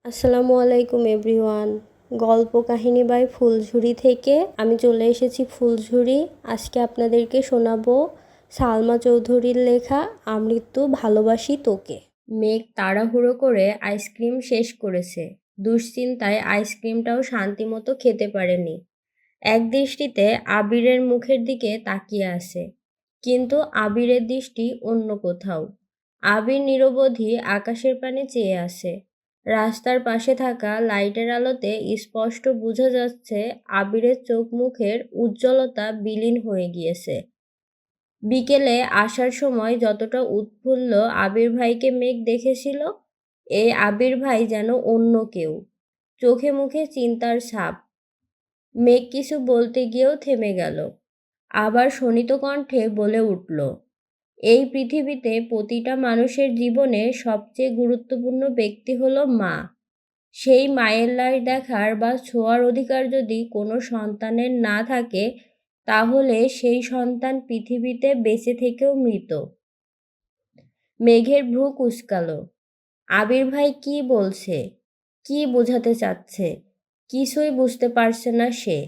আসসালামু আলাইকুম এভরিওয়ান। গল্প কাহিনী বাই ফুলঝুরি থেকে আমি চলে এসেছি ফুলঝুরি। আজকে আপনাদেরকে শোনাবো সালমা চৌধুরীর লেখা আমৃত্যু ভালোবাসি তোকে। মেঘ তাড়াহুড়ো করে আইসক্রিম শেষ করেছে। দুশ্চিন্তায় আইসক্রিমটাও শান্তিমতো খেতে পারেনি। এক দৃষ্টিতে আবিরের মুখের দিকে তাকিয়ে আছে, কিন্তু আবিরের দৃষ্টি অন্য কোথাও। আবির নিরবধি আকাশের পানে চেয়ে আছে। রাস্তার পাশে থাকা লাইটের আলোতে স্পষ্ট বোঝা যাচ্ছে আবিরের চোখ মুখের উজ্জ্বলতা বিলীন হয়ে গিয়েছে। বিকেলে আসার সময় যতটা উৎফুল্ল আবির ভাইকে মেঘ দেখেছিল, এই আবির ভাই যেন অন্য কেউ। চোখে মুখে চিন্তার ছাপ। মেঘ কিছু বলতে গিয়েও থেমে গেল। আবার শোনিত কণ্ঠে বলে উঠল, এই পৃথিবীতে প্রতিটা মানুষের জীবনে সবচেয়ে গুরুত্বপূর্ণ ব্যক্তি হলো মা। সেই মায়ের লাশ দেখার বা ছোঁয়ার অধিকার যদি কোনো সন্তানের না থাকে, তাহলে সেই সন্তান পৃথিবীতে বেঁচে থেকেও মৃত। মেঘের ভ্রু কুঁচকালো। আবির ভাই কি বলছে, কি বোঝাতে চাচ্ছে, কিছুই বুঝতে পারছে না সে।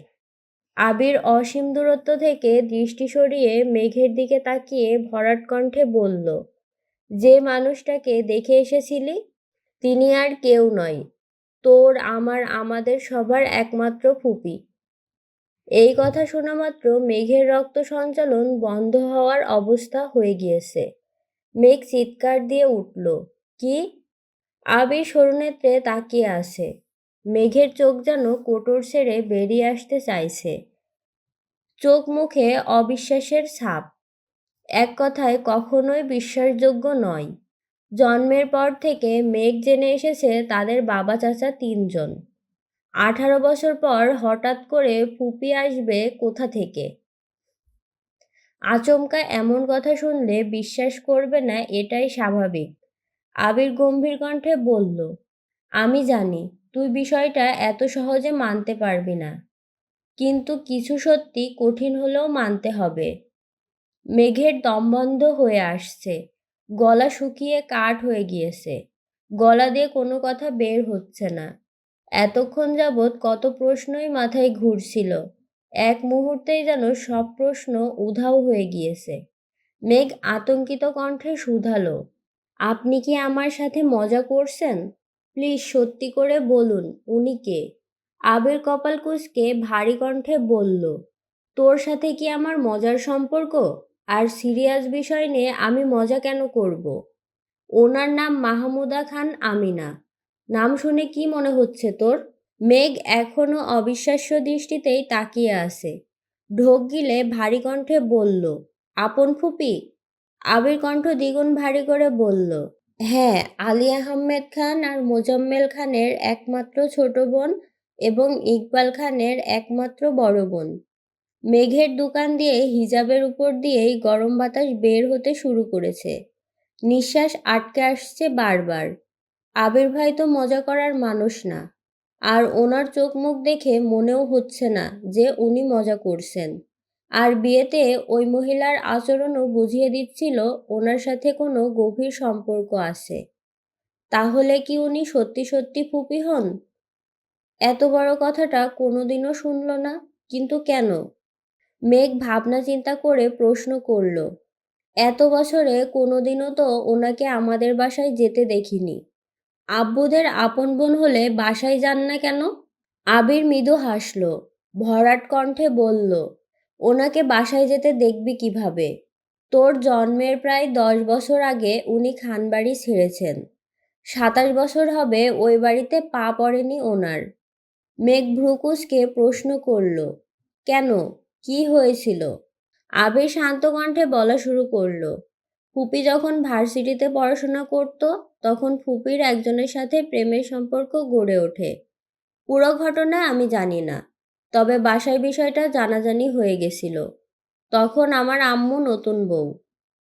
আবির অসীম দূরত্ব থেকে দৃষ্টি সরিয়ে মেঘের দিকে তাকিয়ে ভরাট কণ্ঠে বলল, যে মানুষটাকে দেখে এসেছিলি তিনি আর কেউ নয়, তোর আমার আমাদের সবার একমাত্র ফুপি। এই কথা শোনা মাত্র মেঘের রক্ত সঞ্চালন বন্ধ হওয়ার অবস্থা হয়ে গিয়েছে। মেঘ চিৎকার দিয়ে উঠল, কি? আবির সরুনেত্রে তাকিয়ে আছে। মেঘের চোখ যেন কোটর ছেড়ে বেরিয়ে আসতে চাইছে। চোখ মুখে অবিশ্বাসের ছাপ। এক কথায় কখনোই বিশ্বাসযোগ্য নয়। জন্মের পর থেকে মেঘ জেনে এসেছে তাদের বাবা চাচা ৩ জন। ১৮ বছর পর হঠাৎ করে ফুপি আসবে কোথা থেকে? আচমকা এমন কথা শুনলে বিশ্বাস করবে না, এটাই স্বাভাবিক। আবির গম্ভীর কণ্ঠে বলল, আমি জানি তুই বিষয়টা এত সহজে মানতে পারবি না, কিন্তু কিছু সত্যি কঠিন হলেও মানতে হবে। মেঘের দম বন্ধ হয়ে আসছে। গলা শুকিয়ে কাঠ হয়ে গিয়েছে। গলা দিয়ে কোনো কথা বের হচ্ছে না। এতক্ষণ যাবৎ কত প্রশ্নই মাথায় ঘুরছিল, এক মুহূর্তেই যেন সব প্রশ্ন উধাও হয়ে গিয়েছে। মেঘ আতঙ্কিত কণ্ঠে শুধালো, আপনি কি আমার সাথে মজা করছেন? প্লিজ সত্যি করে বলুন, উনি কে? আবির কপাল কুঁচকে ভারী কণ্ঠে বলল, তোর সাথে কি আমার মজার সম্পর্ক? আর সিরিয়াস বিষয় নিয়ে আমি মজা কেন করব? ওনার নাম মাহমুদা খান আমিনা। নাম শুনে কি মনে হচ্ছে তোর? মেঘ এখনো অবিশ্বাস্য দৃষ্টিতেই তাকিয়ে আছে। ঢোক গিলে ভারী কণ্ঠে বলল, আপন ফুপি? আবির কণ্ঠ দ্বিগুণ ভারী করে বলল, হ্যাঁ, আলী আহমেদ খান আর মোজাম্মেল খানের একমাত্র ছোট বোন এবং ইকবাল খানের একমাত্র বড় বোন। মেঘের দোকান দিয়ে হিজাবের উপর দিয়েই গরম বাতাস বের হতে শুরু করেছে। নিঃশ্বাস আটকে আসছে বারবার। আবির ভাই তো মজা করার মানুষ না। আর ওনার চোখ মুখ দেখে মনেও হচ্ছে না যে উনি মজা করছেন। আর বিয়েতে ওই মহিলার আচরণও বুঝিয়ে দিচ্ছিল ওনার সাথে কোনো গভীর সম্পর্ক আছে। তাহলে কি উনি সত্যি সত্যি ফুপি হন? এত বড় কথাটা কোনোদিনও শুনল না, কিন্তু কেন? মেঘ ভাবনা চিন্তা করে প্রশ্ন করল, এত বছরে কোনোদিনও তো ওনাকে আমাদের বাসায় যেতে দেখিনি। আব্বুদের আপন বোন হলে বাসায় যান না কেন? আবির মৃদু হাসল। ভরাট কণ্ঠে বলল, ওনাকে বাসায় যেতে দেখবি কিভাবে? তোর জন্মের প্রায় 10 বছর আগে উনি খানবাড়ি ছেড়েছেন। 27 বছর হবে ওই বাড়িতে পা পড়েনি ওনার। মেঘ ভ্রুকুচকে প্রশ্ন করল, কেন? কি হয়েছিল? আবির শান্ত কণ্ঠে বলা শুরু করলো, ফুপি যখন ভার্সিটিতে পড়াশোনা করত, তখন ফুপির একজনের সাথে প্রেমের সম্পর্ক গড়ে ওঠে। পুরো ঘটনা আমি জানি না, তবে বাসায় বিষয়টা জানাজানি হয়ে গেছিল। তখন আমার আম্মু নতুন বউ।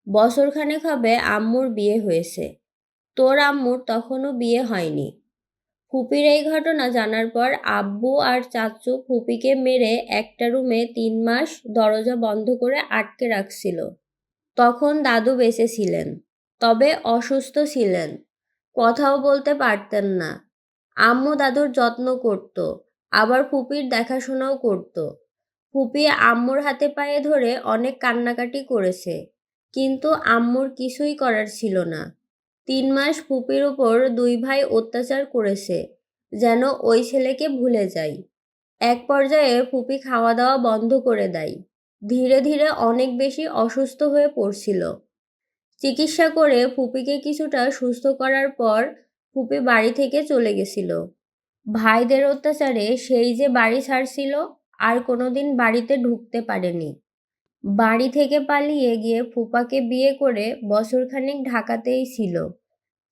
বছরখানেক হবে আম্মুর বিয়ে হয়েছে। তোর আম্মুর তখনও বিয়ে হয়নি। ফুপির এই ঘটনা জানার পর আব্বু আর চাচু ফুপিকে মেরে একটা রুমে 3 মাস দরজা বন্ধ করে আটকে রাখছিল। তখন দাদু বেঁচে ছিলেন, তবে অসুস্থ ছিলেন, কথাও বলতে পারতেন না। আম্মু দাদুর যত্ন করত, আবার ফুপির দেখাশোনাও করত। ফুপি আম্মুর হাতে পায়ে ধরে অনেক কান্নাকাটি করেছে, কিন্তু আম্মুর কিছুই করার ছিল না। 3 মাস ফুপির উপর 2 ভাই অত্যাচার করেছে, যেন ওই ছেলেকে ভুলে যাই। এক পর্যায়ে ফুপি খাওয়া দাওয়া বন্ধ করে দেয়। ধীরে ধীরে অনেক বেশি অসুস্থ হয়ে পড়ছিল। চিকিৎসা করে ফুপিকে কিছুটা সুস্থ করার পর ফুপি বাড়ি থেকে চলে গেছিল। ভাইদের অত্যাচারে সেই যে বাড়ি ছাড়ছিল, আর কোনোদিন বাড়িতে ঢুকতে পারেনি। বাড়ি থেকে পালিয়ে গিয়ে ফুপাকে বিয়ে করে বছরখানেক ঢাকাতেই ছিল।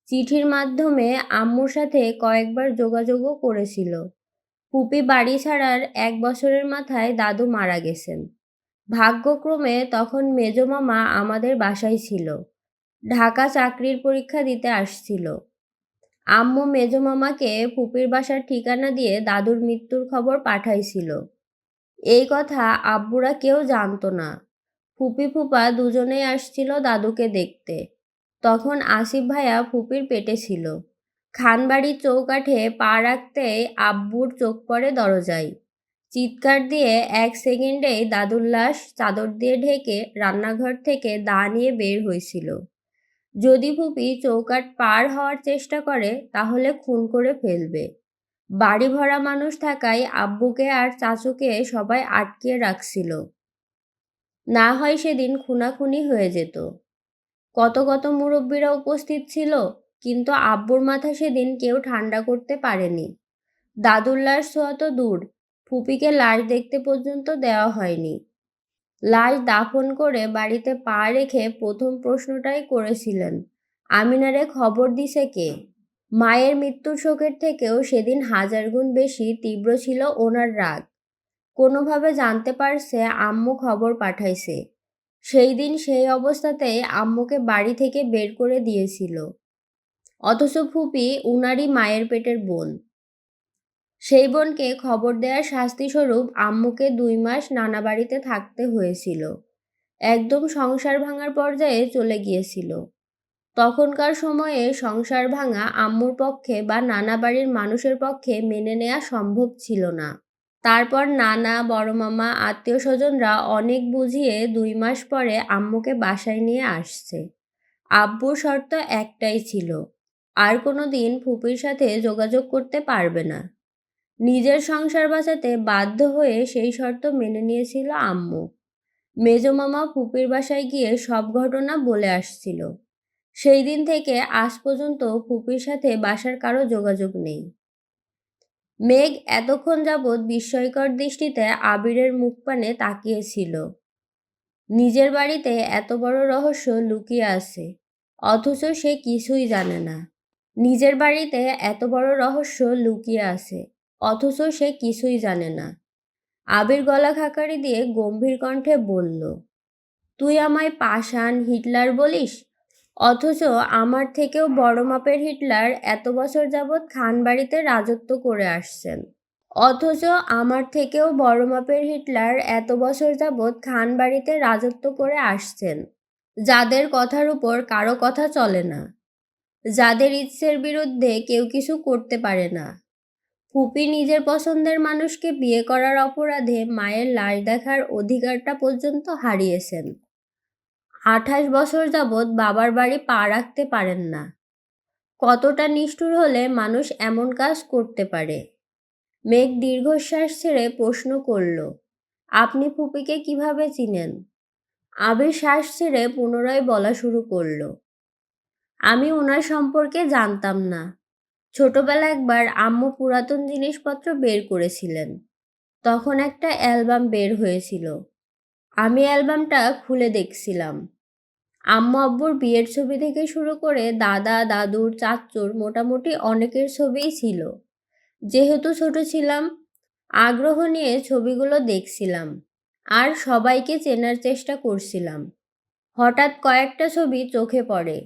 চিঠির মাধ্যমে আম্মুর সাথে কয়েকবার যোগাযোগও করেছিল। ফুপি বাড়ি ছাড়ার 1 বছরের মাথায় দাদু মারা গেছেন। ভাগ্যক্রমে তখন মেজো মামা আমাদের বাসায় ছিল। ঢাকা চাকরির পরীক্ষা দিতে আসছিল। আম্মু মেজো মামাকে ফুপির বাসার ঠিকানা দিয়ে দাদুর মৃত্যুর খবর পাঠাইছিল। এই কথা আব্বুরা কেউ জানতো না। ফুপি ফুপা দুজনেই আসছিল দাদুকে দেখতে। তখন আসিফ ভাইয়া ফুপির পেটে ছিল। খানবাড়ির চৌকাঠে পা রাখতেই আব্বুর চোখ পড়ে দরজায়। চিৎকার দিয়ে 1 সেকেন্ডেই দাদুর লাশ চাদর দিয়ে ঢেকে রান্নাঘর থেকে দা নিয়ে বের হয়েছিল। যদি ফুপি চৌকাঠ পার হওয়ার চেষ্টা করে তাহলে খুন করে ফেলবে। বাড়ি ভরা মানুষ থাকায় আব্বুকে আর চাচুকে সবাই আটকিয়ে রাখছিল। না হয় সেদিন খুনাখুনি হয়ে যেত। কত কত মুরব্বীরা উপস্থিত ছিল, কিন্তু আব্বুর মাথা সেদিন কেউ ঠান্ডা করতে পারেনি। দাদুর লাশ ছোঁয়া তো দূর, ফুপিকে লাশ দেখতে পর্যন্ত দেওয়া হয়নি। লাশ দাফন করে বাড়িতে পা রেখে প্রথম প্রশ্নটাই করেছিলেন, আমিনারে খবর দিছে কে? মায়ের মৃত্যুর শোকের থেকেও সেদিন 1000 গুণ বেশি তীব্র ছিল ওনার রাগ। কোনোভাবে জানতে পারছে আম্মু খবর পাঠাইছে। সেই দিন সেই অবস্থাতেই আম্মুকে বাড়ি থেকে বের করে দিয়েছিল। অথচ ফুপি উনারই মায়ের পেটের বোন। সেই বোনকে খবর দেওয়ার শাস্তিস্বরূপ আম্মুকে 2 মাস নানা বাড়িতে থাকতে হয়েছিল। একদম সংসার ভাঙার পর্যায়ে চলে গিয়েছিল। তখনকার সময়ে সংসার ভাঙা আম্মুর পক্ষে বা নানা বাড়ির মানুষের পক্ষে মেনে নেওয়া সম্ভব ছিল না। তারপর নানা, বড় মামা, আত্মীয় স্বজনরা অনেক বুঝিয়ে 2 মাস পরে আম্মুকে বাসায় নিয়ে আসছে। আব্বুর শর্ত একটাই ছিল, আর কোনো দিন ফুপির সাথে যোগাযোগ করতে পারবে না। নিজের সংসার বাঁচাতে বাধ্য হয়ে সেই শর্ত মেনে নিয়েছিল আম্মু। মেজো মামা ফুপির বাসায় গিয়ে সব ঘটনা বলে আসছিল। সেই দিন থেকে আজ পর্যন্ত ফুপির সাথে বাসার কারো যোগাযোগ নেই। মেঘ এতক্ষণ যাবৎ বিস্ময়কর দৃষ্টিতে আবিরের মুখপানে তাকিয়েছিল। নিজের বাড়িতে এত বড় রহস্য লুকিয়ে আছে, অথচ সে কিছুই জানে না। নিজের বাড়িতে এত বড় রহস্য লুকিয়ে আছে, অথচ সে কিছুই জানে না। আবির গলা খাকারি দিয়ে গম্ভীর কণ্ঠে বলল, তুই আমায় পাষাণ হিটলার বলিস, অথচ আমার থেকেও বড় মাপের হিটলার এত বছর যাবৎ খানবাড়িতে রাজত্ব করে আসছেন। অথচ আমার থেকেও বড় মাপের হিটলার এত বছর যাবৎ খানবাড়িতে রাজত্ব করে আসছেন, যাদের কথার উপর কারো কথা চলে না, যাদের ইচ্ছের বিরুদ্ধে কেউ কিছু করতে পারে না। ফুপি নিজের পছন্দের মানুষকে বিয়ে করার অপরাধে মায়ের লাশ দেখার অধিকারটা পর্যন্ত হারিয়েছেন। 28 বছর যাবৎ বাবার বাড়ি পা রাখতে পারেন না। কতটা নিষ্ঠুর হলে মানুষ এমন কাজ করতে পারে? মেঘ দীর্ঘশ্বাস ছেড়ে প্রশ্ন করল, আপনি ফুপিকে কিভাবে চিনেন? আবির শ্বাস ছেড়ে পুনরায় বলা শুরু করল, আমি ওনার সম্পর্কে জানতাম না। ছোটবেলা একবার আম্মু পুরাতন জিনিসপত্র বের করেছিলেন। তখন একটা অ্যালবাম বের হয়েছিল। আমি অ্যালবামটা খুলে দেখছিলাম। আম্মু আব্বুর বিয়ের ছবি থেকে শুরু করে দাদা, দাদুর, চাচ্চুর মোটামুটি অনেকের ছবিই ছিল। যেহেতু ছোট ছিলাম, আগ্রহ নিয়ে ছবিগুলো দেখছিলাম আর সবাইকে চেনার চেষ্টা করছিলাম। হঠাৎ কয়েকটা ছবি চোখে পড়ে।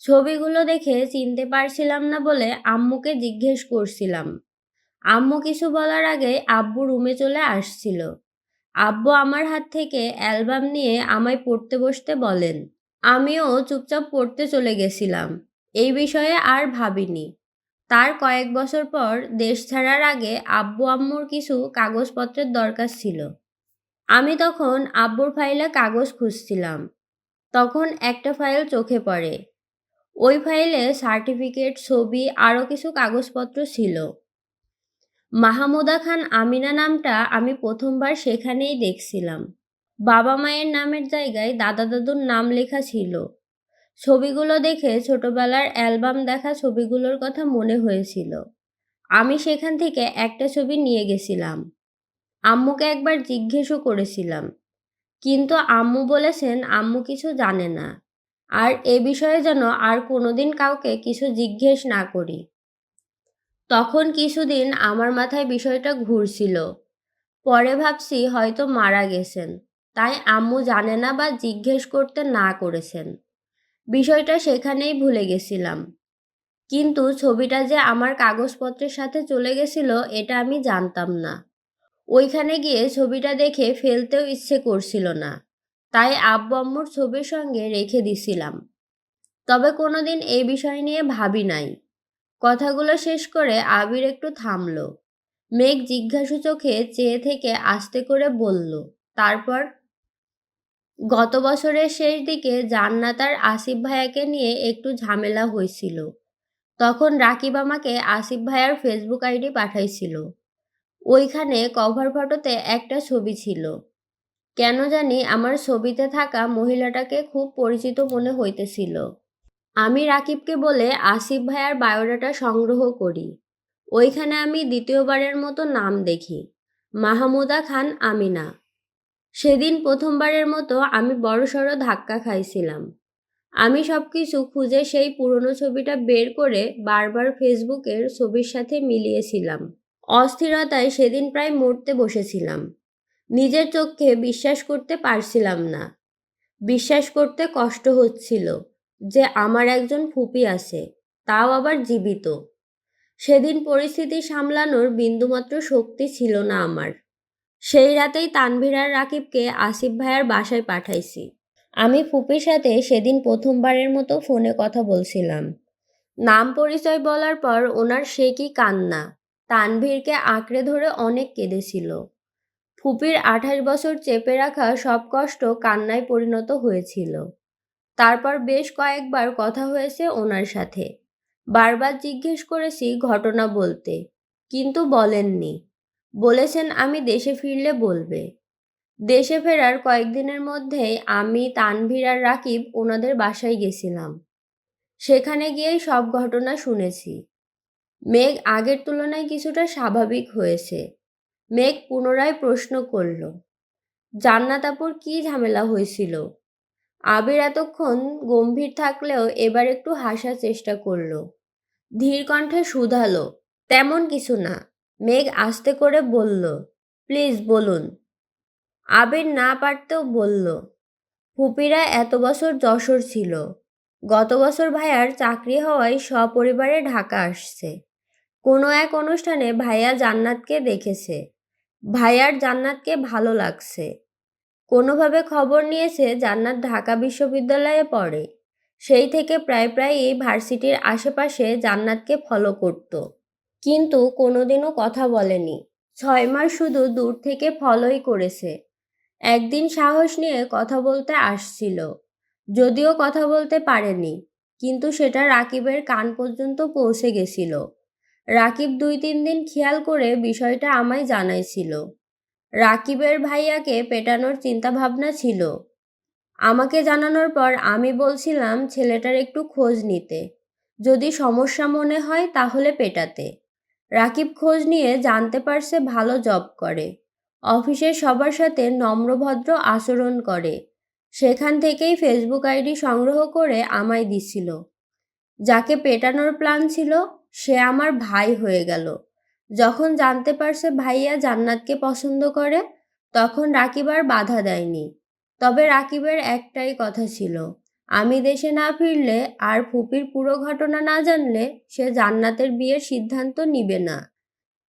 ছবিগুলো দেখে চিনতে পারছিলাম না বলে আম্মুকে জিজ্ঞেস করছিলাম। আম্মু কিছু বলার আগে আব্বু রুমে চলে আসছিল। আব্বু আমার হাত থেকে অ্যালবাম নিয়ে আমায় পড়তে বসতে বলেন। আমিও চুপচাপ পড়তে চলে গেছিলাম। এই বিষয়ে আর ভাবিনি। তার কয়েক বছর পর দেশ ছাড়ার আগে আব্বু আম্মুর কিছু কাগজপত্রের দরকার ছিল। আমি তখন আব্বুর ফাইলে কাগজ খুঁজছিলাম। তখন একটা ফাইল চোখে পড়ে। ওই ফাইলে সার্টিফিকেট, ছবি আরও কিছু কাগজপত্র ছিল। মাহমুদা খান আমিনা নামটা আমি প্রথমবার সেখানেই দেখছিলাম। বাবা মায়ের নামের জায়গায় দাদা দাদুর নাম লেখা ছিল। ছবিগুলো দেখে ছোটবেলার অ্যালবাম দেখা ছবিগুলোর কথা মনে হয়েছিল। আমি সেখান থেকে একটা ছবি নিয়ে গেছিলাম। আম্মুকে একবার জিজ্ঞেসও করেছিলাম, কিন্তু আম্মু বলেছেন আম্মু কিছু জানে না, আর এ বিষয়ে যেন আর কোনোদিন কাউকে কিছু জিজ্ঞেস না করি। তখন কিছুদিন আমার মাথায় বিষয়টা ঘুরছিল। পরে ভাবছি হয়তো মারা গেছেন, তাই আম্মু জানে না বা জিজ্ঞেস করতে না করেছেন। বিষয়টা সেখানেই ভুলে গেছিলাম। কিন্তু ছবিটা যে আমার কাগজপত্রের সাথে চলে গেছিল এটা আমি জানতাম না। ওইখানে গিয়ে ছবিটা দেখে ফেলতেও ইচ্ছে করছিল না, তাই আব্বু আম্মুর ছবির সঙ্গে রেখে দিছিলাম। তবে কোনোদিন এই বিষয় নিয়ে ভাবি নাই। কথাগুলো শেষ করে আবির একটু থামল। মেঘ জিজ্ঞাসু চোখে চেয়ে থেকে আস্তে করে বলল, তারপর? গত বছরের শেষ দিকে জান্নাত আর আসিফ ভাইয়াকে নিয়ে একটু ঝামেলা হয়েছিল। তখন রাকিব আমাকে আসিফ ভাইয়ার ফেসবুক আইডি পাঠাইছিল। ওইখানে কভার ফটোতে একটা ছবি ছিল। কেন জানি আমার ছবিতে থাকা মহিলাটাকে খুব পরিচিত মনে হইতেছিল। আমি রাকিবকে বলে আসিফ ভাইয়ার বায়োডাটা সংগ্রহ করি। ওইখানে আমি দ্বিতীয়বারের মতো নাম দেখি, মাহমুদা খান আমিনা। সেদিন প্রথমবারের মতো আমি বড়সড় ধাক্কা খাইছিলাম। আমি সবকিছু খুঁজে সেই পুরনো ছবিটা বের করে বারবার ফেসবুকের ছবির সাথে মিলিয়েছিলাম। অস্থিরতায় সেদিন প্রায় মরতে বসেছিলাম। নিজের চোখকে বিশ্বাস করতে পারছিলাম না। বিশ্বাস করতে কষ্ট হচ্ছিল যে আমার একজন ফুপি আছে, তাও আবার জীবিত। সেদিন পরিস্থিতি সামলানোর বিন্দুমাত্র শক্তি ছিল না আমার। সেই রাতেই তানভীর আর রাকিবকে আসিফ ভাইয়ার বাসায় পাঠাইছি। আমি ফুপির সাথে সেদিন প্রথমবারের মতো ফোনে কথা বলছিলাম। নাম পরিচয় বলার পর ওনার সে কি কান্না! তানভীরকে আঁকড়ে ধরে অনেক কেঁদেছিল। ফুপির 28 বছর চেপে রাখা সব কষ্ট কান্নায় পরিণত হয়েছিল। তারপর বেশ কয়েকবার কথা হয়েছে ওনার সাথে। বারবার জিজ্ঞেস করেছি ঘটনা বলতে, কিন্তু বলেননি। বলেছেন আমি দেশে ফিরলে বলবে। দেশে ফেরার কয়েকদিনের মধ্যেই আমি, তানভীর আর রাকিব ওনাদের বাসায় গেছিলাম। সেখানে গিয়েই সব ঘটনা শুনেছি। মেঘ আগের তুলনায় কিছুটা স্বাভাবিক হয়েছে। মেঘ পুনরায় প্রশ্ন করল, জান্নাত আপুর কী ঝামেলা হয়েছিল? আবির এতক্ষণ গম্ভীর থাকলেও এবার একটু হাসার চেষ্টা করল। ধীর কণ্ঠে শুধালো, তেমন কিছু না। মেঘ আস্তে করে বলল, প্লিজ বলুন। আবির না পারতেও বলল, ফুপিরা এত বছর যশোর ছিল। গত বছর ভাইয়ার চাকরি হওয়ায় সপরিবারে ঢাকা আসছে। কোনো এক অনুষ্ঠানে ভাইয়া জান্নাতকে দেখেছে। ভাইয়ার জান্নাতকে ভালো লাগছে। কোনোভাবে খবর নিয়েছে জান্নাত ঢাকা বিশ্ববিদ্যালয়ে পড়ে। সেই থেকে প্রায় এই ভার্সিটির আশেপাশে জান্নাতকে ফলো করত, কিন্তু কোনোদিনও কথা বলেনি। 6 মাস শুধু দূর থেকে ফলোই করেছে। একদিন সাহস নিয়ে কথা বলতে আসছিল, যদিও কথা বলতে পারেনি, কিন্তু সেটা রাকিবের কান পর্যন্ত পৌঁছে গেছিল। রাকিব 2-3 দিন খেয়াল করে বিষয়টা আমায় জানাইছিল। রাকিবের ভাইয়াকে পেটানোর চিন্তাভাবনা ছিল। আমাকে জানানোর পর আমি বলছিলাম ছেলেটার একটু খোঁজ নিতে, যদি সমস্যা মনে হয় তাহলে পেটাতে। রাকিব খোঁজ নিয়ে জানতে পারছে ভালো জব করে, অফিসের সবার সাথে নম্রভদ্র আচরণ করে। সেখান থেকেই ফেসবুক আইডি সংগ্রহ করে আমায় দিছিল। যাকে পেটানোর প্ল্যান ছিল সে আমার ভাই হয়ে গেল। যখন জানতে পারছে ভাইয়া জান্নাতকে পছন্দ করে, তখন রাকিব আর বাধা দেয়নি। তবে রাকিবের একটাই কথা ছিল, আমি দেশে না ফিরলে আর ফুপির পুরো ঘটনা না জানলে সে জান্নাতের বিয়ের সিদ্ধান্ত নিবে না।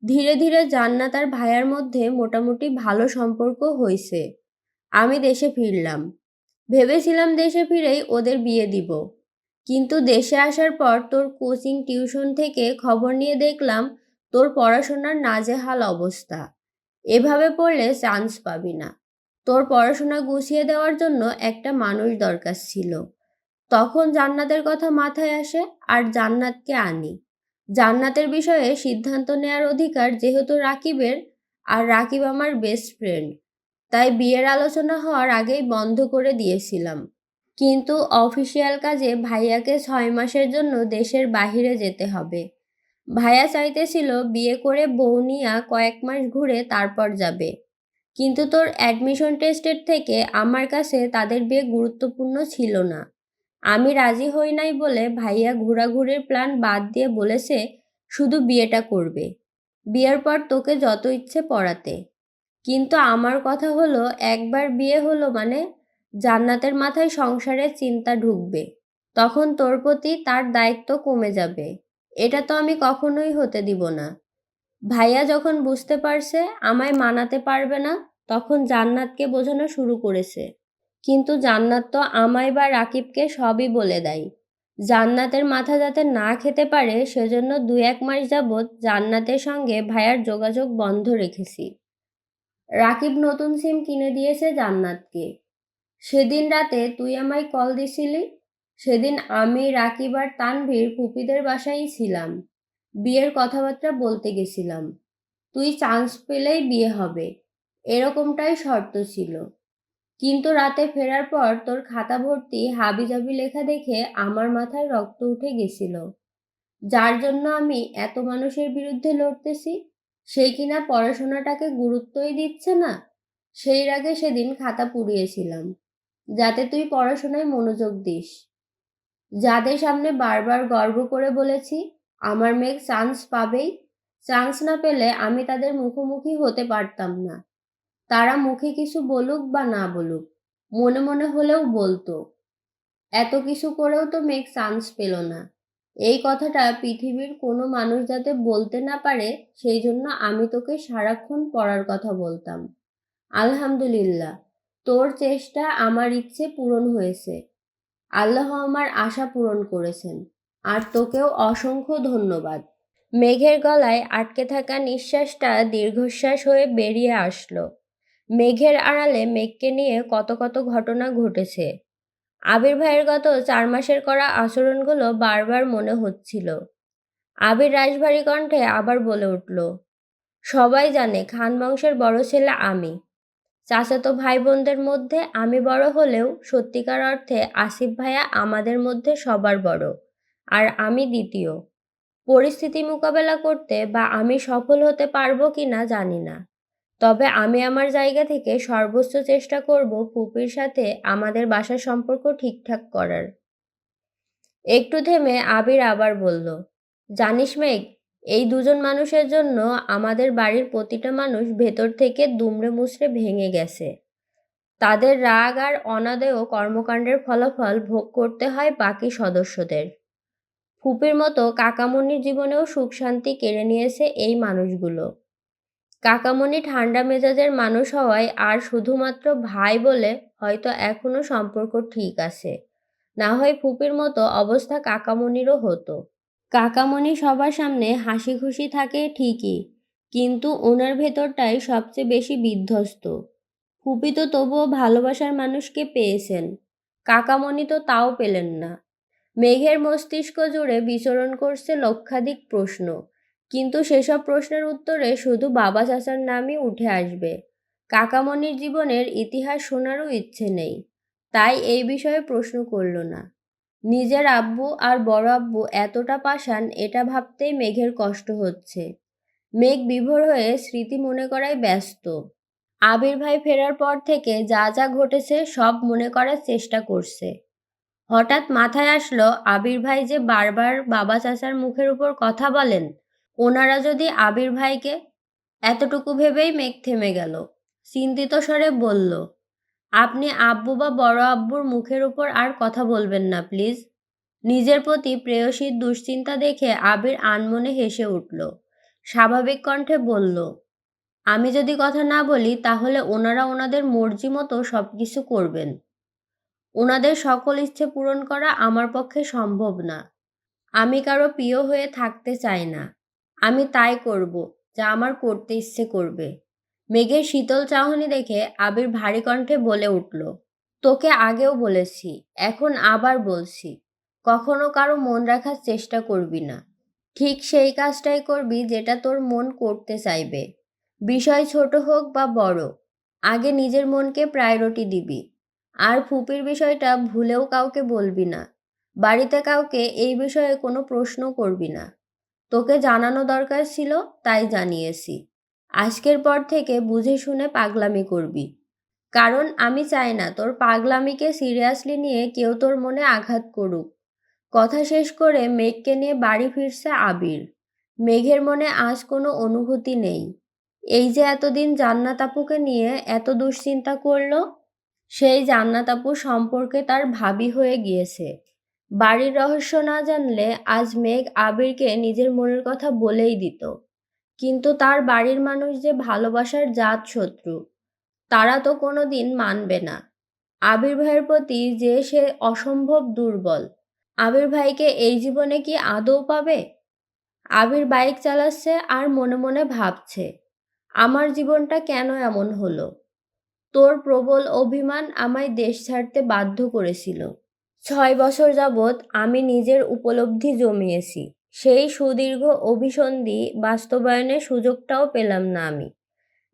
ধীরে ধীরে জান্নাত আর ভাইয়ার মধ্যে মোটামুটি ভালো সম্পর্ক হয়েছে। আমি দেশে ফিরলাম। ভেবেছিলাম দেশে ফিরেই ওদের বিয়ে দিব। কিন্তু দেশে আসার পর তোর কোচিং টিউশন থেকে খবর নিয়ে দেখলাম তোর পড়াশোনার নাজেহাল অবস্থা। এভাবে পড়লে চান্স পাবি না। তোর পড়াশোনা গুছিয়ে দেওয়ার জন্য একটা মানুষ দরকার ছিল। তখন জান্নাতের কথা মাথায় আসে আর জান্নাতকে আনি। জান্নাতের বিষয়ে সিদ্ধান্ত নেয়ার অধিকার যেহেতু রাকিবের, আর রাকিব আমার বেস্ট ফ্রেন্ড, তাই বিয়ের আলোচনা হওয়ার আগেই বন্ধ করে দিয়েছিলাম। কিন্তু অফিসিয়াল কাজে ভাইয়াকে 6 মাসের জন্য দেশের বাহিরে যেতে হবে। ভাইয়া চাইতেছিল বিয়ে করে বউ নিয়া কয়েক মাস ঘুরে তারপর যাবে। কিন্তু তোর অ্যাডমিশন টেস্টের থেকে আমার কাছে তাদের বিয়ে গুরুত্বপূর্ণ ছিল না। আমি রাজি হই নাই বলে ভাইয়া ঘোরাঘুরির প্ল্যান বাদ দিয়ে বলেছে শুধু বিয়েটা করবে। বিয়ের পর তোকে যত ইচ্ছে পড়াতে। কিন্তু আমার কথা হলো, একবার বিয়ে হলো মানে জান্নাতের মাথায় সংসারের চিন্তা ঢুকবে। তখন তোর প্রতি তার দায়িত্ব কমে যাবে। এটা তো আমি কখনোই হতে দিব না। ভাইয়া যখন বুঝতে পারছে আমায় মানাতে পারবে না, তখন জান্নাতকে বোঝানো শুরু করেছে। কিন্তু জান্নাত তো আমায় বা রাকিবকে সবই বলে দেয়। জান্নাতের মাথা যাতে না খেতে পারে সেজন্য 2-1 মাস যাবৎ জান্নাতের সঙ্গে ভাইয়ার যোগাযোগ বন্ধ রেখেছি। রাকিব নতুন সিম কিনে দিয়েছে জান্নাতকে। সেদিন রাতে তুই আমায় কল দিছিলি। সেদিন আমি, রাকিব আর তানভীর ফুপিদের বাসায়ই ছিলাম। বিয়ের কথাবার্তা বলতে গেছিলাম। তুই চান্স পেলেই বিয়ে হবে, এরকমটাই শর্ত ছিল। কিন্তু রাতে ফেরার পর তোর খাতা ভর্তি হাবিজাবি লেখা দেখে আমার মাথায় রক্ত উঠে গেছিল। যার জন্য আমি এত মানুষের বিরুদ্ধে লড়তেছি, সেই কিনা পড়াশোনাটাকে গুরুত্বই দিচ্ছে না। সেই রাগে সেদিন খাতা পুড়িয়েছিলাম, যাতে তুই পড়াশোনায় মনোযোগ দিস। যাদের সামনে বারবার গর্ব করে বলেছি আমার মেয়ে চান্স পাবেই, চান্স না পেলে আমি তাদের মুখোমুখি হতে পারতাম না। তারা মুখে কিছু বলুক বা না বলুক, মনে মনে হলেও বলতো এত কিছু করেও তো মেঘ চান্স পেল না। এই কথাটা পৃথিবীর কোনো মানুষ যাতে বলতে না পারে সেই জন্য আমি তোকে সারাক্ষণ পড়ার কথা বলতাম। আলহামদুলিল্লাহ, তোর চেষ্টা আমার ইচ্ছে পূরণ হয়েছে। আল্লাহ আমার আশা পূরণ করেছেন। আর তোকেও অসংখ্য ধন্যবাদ। মেঘের গলায় আটকে থাকা নিঃশ্বাসটা দীর্ঘশ্বাস হয়ে বেরিয়ে আসলো। মেঘের আড়ালে মেঘকে নিয়ে কত কত ঘটনা ঘটেছে। আবির ভাইয়ের গত 4 মাসের করা আচরণগুলো বারবার মনে হচ্ছিল। আবির রাশভারী কণ্ঠে আবার বলে উঠল, সবাই জানে খান বংশের বড় ছেলে আমি। চাচাতো ভাই বোনদের মধ্যে আমি বড় হলেও সত্যিকার অর্থে আসিফ ভাইয়া আমাদের মধ্যে সবার বড়, আর আমি দ্বিতীয়। পরিস্থিতি মোকাবেলা করতে বা আমি সফল হতে পারবো কিনা জানি না, তবে আমি আমার জায়গা থেকে সর্বোচ্চ চেষ্টা করব ফুপির সাথে আমাদের বাসার সম্পর্ক ঠিকঠাক করার। একটু থেমে আবির আবার বলল, জানিস মেঘ, এই দুজন মানুষের জন্য আমাদের বাড়ির প্রতিটা মানুষ ভেতর থেকে দুমড়ে মুচড়ে ভেঙে গেছে। তাদের রাগ আর অনাদেয় কর্মকাণ্ডের ফলাফল ভোগ করতে হয় বাকি সদস্যদের। ফুপির মতো কাকামণির জীবনেও সুখ শান্তি কেড়ে নিয়েছে এই মানুষগুলো। কাকামণি ঠান্ডা মেজাজের মানুষ হওয়ায় আর শুধুমাত্র ভাই বলে হয়তো এখনো সম্পর্ক ঠিক আছে, না হয় ফুপির মতো অবস্থা কাকামণিরও হতো। কাকামণি সবার সামনে হাসি খুশি থাকে ঠিকই, কিন্তু ওনার ভেতরটাই সবচেয়ে বেশি বিধ্বস্ত। ফুপি তো তবুও ভালোবাসার মানুষকে পেয়েছেন, কাকামণি তো তাও পেলেন না। মেঘের মস্তিষ্ক জুড়ে বিচরণ করছে লক্ষাধিক প্রশ্ন, কিন্তু সেসব প্রশ্নের উত্তরে শুধু বাবা চাচার নামই উঠে আসবে। কাকামণির জীবনের ইতিহাস শোনারও ইচ্ছে নেই, তাই এই বিষয়ে প্রশ্ন করল না। নিজের আব্বু আর বড় আব্বু এতটা পাষাণ এটা ভাবতেই মেঘের কষ্ট হচ্ছে। মেঘ বিভোর হয়ে স্মৃতি মনে করায় ব্যস্ত। আবির ভাই ফেরার পর থেকে যা যা ঘটেছে সব মনে করার চেষ্টা করছে। হঠাৎ মাথায় আসলো আবির ভাই যে বারবার বাবা চাচার মুখের উপর কথা বলেন, ওনারা যদি আবির ভাইকে। এতটুকু ভেবেই মেঘ থেমে গেল। চিন্তিত স্বরে বলল, আপনি আব্বু বা বড় আব্বুর মুখের উপর আর কথা বলবেন না প্লিজ। নিজের প্রতি প্রেয়সীর দুশ্চিন্তা দেখে আবির আনমনে হেসে উঠল। স্বাভাবিক কণ্ঠে বলল, আমি যদি কথা না বলি তাহলে ওনারা ওনাদের মর্জি মতো সবকিছু করবেন। ওনাদের সকল ইচ্ছে পূরণ করা আমার পক্ষে সম্ভব না। আমি কারো প্রিয় হয়ে থাকতে চাই না। আমি তাই করব যা আমার করতে ইচ্ছে করবে। মেঘের শীতল চাহনি দেখে আবির ভারী কণ্ঠে বলে উঠল, তোকে আগেও বলেছি, এখন আবার বলছি, কখনো কারো মন রাখার চেষ্টা করবি না। ঠিক সেই কাজটাই করবি যেটা তোর মন করতে চাইবে। বিষয় ছোট হোক বা বড়, আগে নিজের মনকে প্রায়োরিটি দিবি। আর ফুপির বিষয়টা ভুলেও কাউকে বলবি না। বাড়িতে কাউকে এই বিষয়ে কোনো প্রশ্ন করবি না। তোকে জানানো দরকার ছিল, তাই জানিয়েছি। আজকের পর থেকে বুঝে শুনে পাগলামি করবি। কারণ আমি চাই না তোর পাগলামিকে সিরিয়াসলি নিয়ে কেউ তোর মনে আঘাত করুক। কথা শেষ করে মেঘকে নিয়ে বাড়ি ফিরছে আবির। মেঘের মনে আজ কোনো অনুভূতি নেই। এই যে এতদিন জান্নাত আপুকে নিয়ে এত দুশ্চিন্তা করলো, সেই জান্নাত আপু সম্পর্কে তার ভাবি হয়ে গিয়েছে। বাড়ির রহস্য না জানলে আজ মেঘ আবিরকে নিজের মনের কথা বলেই দিত। কিন্তু তার বাড়ির মানুষ যে ভালোবাসার জাত শত্রু, তারা তো কোনো দিন মানবে না। আবির ভাইয়ের প্রতি যে সে অসম্ভব দুর্বল। আবির ভাইকে এই জীবনে কি আদৌ পাবে? আবির বাইক চালাচ্ছে আর মনে মনে ভাবছে, আমার জীবনটা কেন এমন হলো? তোর প্রবল অভিমান আমায় দেশ ছাড়তে বাধ্য করেছিল। 6 বছর যাবৎ আমি নিজের উপলব্ধি জমিয়েছি। সেই সুদীর্ঘ অভিসন্ধি বাস্তবায়নের সুযোগটাও পেলাম না আমি।